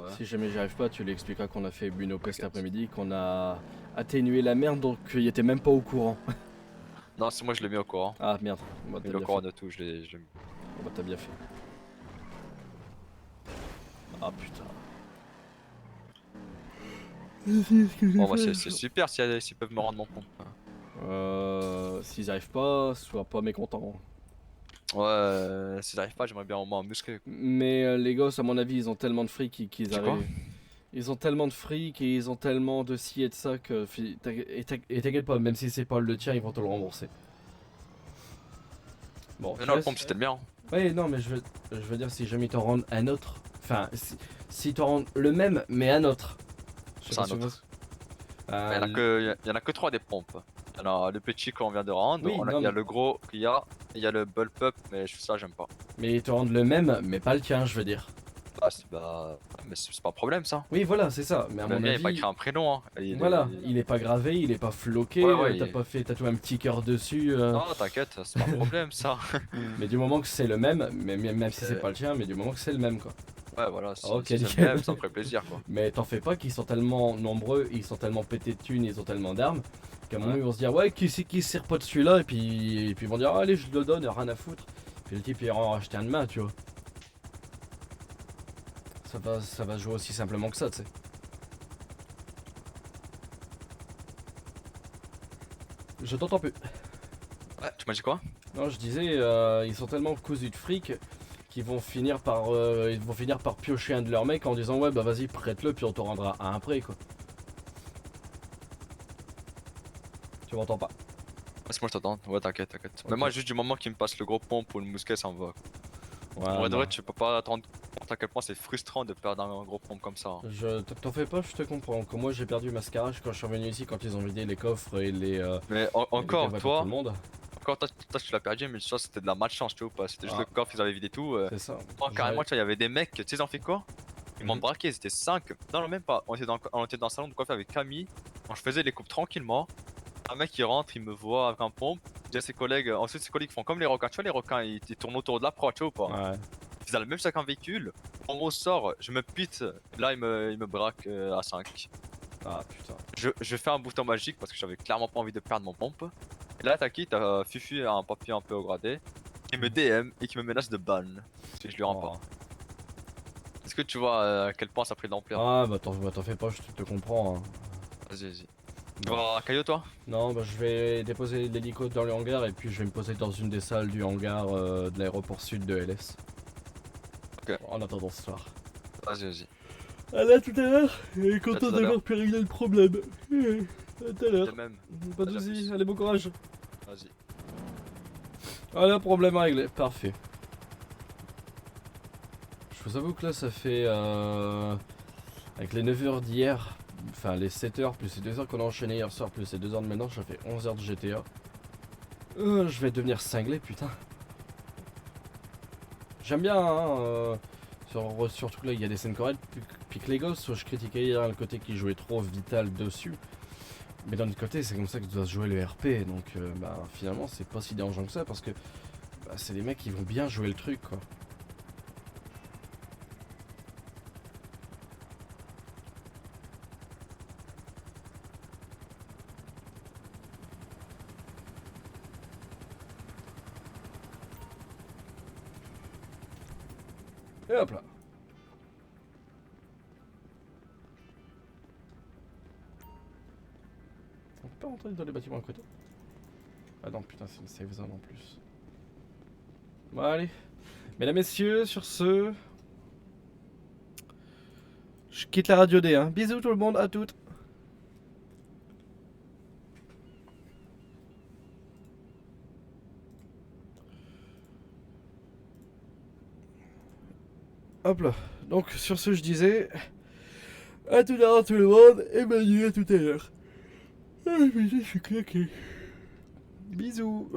Ouais. Si jamais j'y arrive pas, tu lui expliqueras qu'on a fait Bunopo cet après-midi, qu'on a atténué la merde donc il était même pas au courant. Non c'est moi je l'ai mis au courant. Ah merde, bah, Il est au courant de tout, je l'ai mis. Bon, bah t'as bien fait. Ah putain. Bon bah c'est super s'ils peuvent me rendre mon pompe. S'ils arrivent pas, sois pas mécontent. Ouais, s'ils arrivent pas j'aimerais bien au moins muscler. Mais les gosses à mon avis ils ont tellement de fric qu'ils C'est quoi arrivent. Ils ont tellement de fric et ils ont tellement de ci et de ça que... Et t'inquiète pas, même si c'est pas le tien, ils vont te le rembourser. Bon, Mais non le pompe c'était le mien. Ouais non mais je veux dire si jamais ils t'en rendent un autre. Enfin, si t'en rendent le même mais un autre. Je sais C'est pas un si vous autre. voyez. Il y en a que 3 des pompes. Il y en a le petit qu'on vient de rendre, Oui, non, il y a mais- le gros qu'il y a, il y a le bulk up mais ça j'aime pas. Mais ils te rendent le même mais pas le tien je veux dire. Mais c'est pas un problème ça. Oui voilà c'est ça, mais à Le mon mien il avis... est pas écrit un prénom hein. Voilà, il est pas gravé, il est pas floqué, Ouais, t'as pas fait tatouer un petit cœur dessus. Non t'inquiète, c'est pas un problème ça. Mais du moment que c'est le même, même si c'est pas le tien, mais du moment que c'est le même quoi. Ouais voilà, si, Ok, si c'est nickel. le même ça me ferait plaisir quoi. Mais t'en fais pas qu'ils sont tellement nombreux, ils sont tellement pétés de thunes, ils ont tellement d'armes, qu'à un moment ils vont se dire ouais qui c'est qui se sert pas de celui-là et puis ils vont dire allez je le donne, rien à foutre. Puis le type il ira en racheter un demain tu vois. Ça va jouer aussi simplement que ça tu sais. Je t'entends plus. Ouais, tu m'as dit quoi? Non je disais ils sont tellement cousus de fric qu'ils vont finir par piocher un de leurs mecs en disant ouais bah vas-y prête-le puis on te rendra un après quoi. Tu m'entends pas? C'est moi je t'attends, ouais t'inquiète. Mais moi juste du moment qu'il me passe le gros pompe ou le mousquet ça me va. Ouais, en vrai de non. vrai tu peux pas te rendre compte à quel point c'est frustrant de perdre un gros pompe comme ça. T'en fais pas, je te comprends. Comme moi j'ai perdu ma Scarage quand je suis revenu ici quand ils ont vidé les coffres et les... Mais encore les toi, tout le monde. encore toi tu l'as perdu mais ça c'était de la malchance tu vois ou pas, c'était juste Ah. le coffre ils avaient vidé tout. C'est ça. Moi carrément tu vois il y avait des mecs, tu sais ils ont fait quoi? Ils m'ont Mhm. braqué, ils étaient 5, non même pas, on était dans le salon de coiffure avec Camille, quand je faisais les coupes tranquillement, un mec il rentre, il me voit avec un pompe, il dit à ses collègues, ensuite ses collègues font comme les requins, tu vois les requins ils tournent autour de la proie tu vois ou pas? Ouais. Ils ont le même sac en véhicule, on me sort, je me pite, là il me braque à 5. Ah putain. Je fais un bouton magique parce que j'avais clairement pas envie de perdre mon pompe. Et là t'as qui? T'as Fufu, un papier un peu au gradé, qui me DM et qui me menace de ban si je lui rends pas. Est-ce que tu vois à quel point ça a pris de l'ampleur? Ah bah t'en fais pas, je te comprends. Hein. Vas-y. Tu vas voir un caillot toi? Non bah je vais déposer l'hélico dans le hangar et puis je vais me poser dans une des salles du hangar de l'aéroport sud de LS. Ok. En attendant ce soir. Vas-y. Allez à tout à l'heure et À tout content à l'heure. d'avoir pu régler le problème. À tout à l'heure. De même. Pas de Allez, à soucis, plus. allez bon courage. Vas-y. Voilà, problème réglé, parfait. Je vous avoue que là ça fait avec les 9h d'hier, enfin les 7h plus les 2h qu'on a enchaîné hier soir plus les 2h de maintenant, ça fait 11h de GTA. Je vais devenir cinglé putain. J'aime bien hein, surtout que là il y a des scènes correctes, puis que les gosses, je critiquais hier le côté qui jouait trop vital dessus. Mais d'un autre côté c'est comme ça que doit se jouer le RP, donc bah, finalement c'est pas si dérangeant que ça parce que bah, c'est des mecs qui vont bien jouer le truc quoi. Et hop là. On peut pas rentrer dans les bâtiments à côté. Ah non, putain, c'est une safe zone en plus. Bon, allez. Mesdames, messieurs, sur ce... Je quitte la radio D, hein. Bisous tout le monde, à toutes. Hop là. Donc, sur ce, je disais... À tout à l'heure tout le monde, et Manu à tout à l'heure. Ah, putain, je suis claqué. Bisous.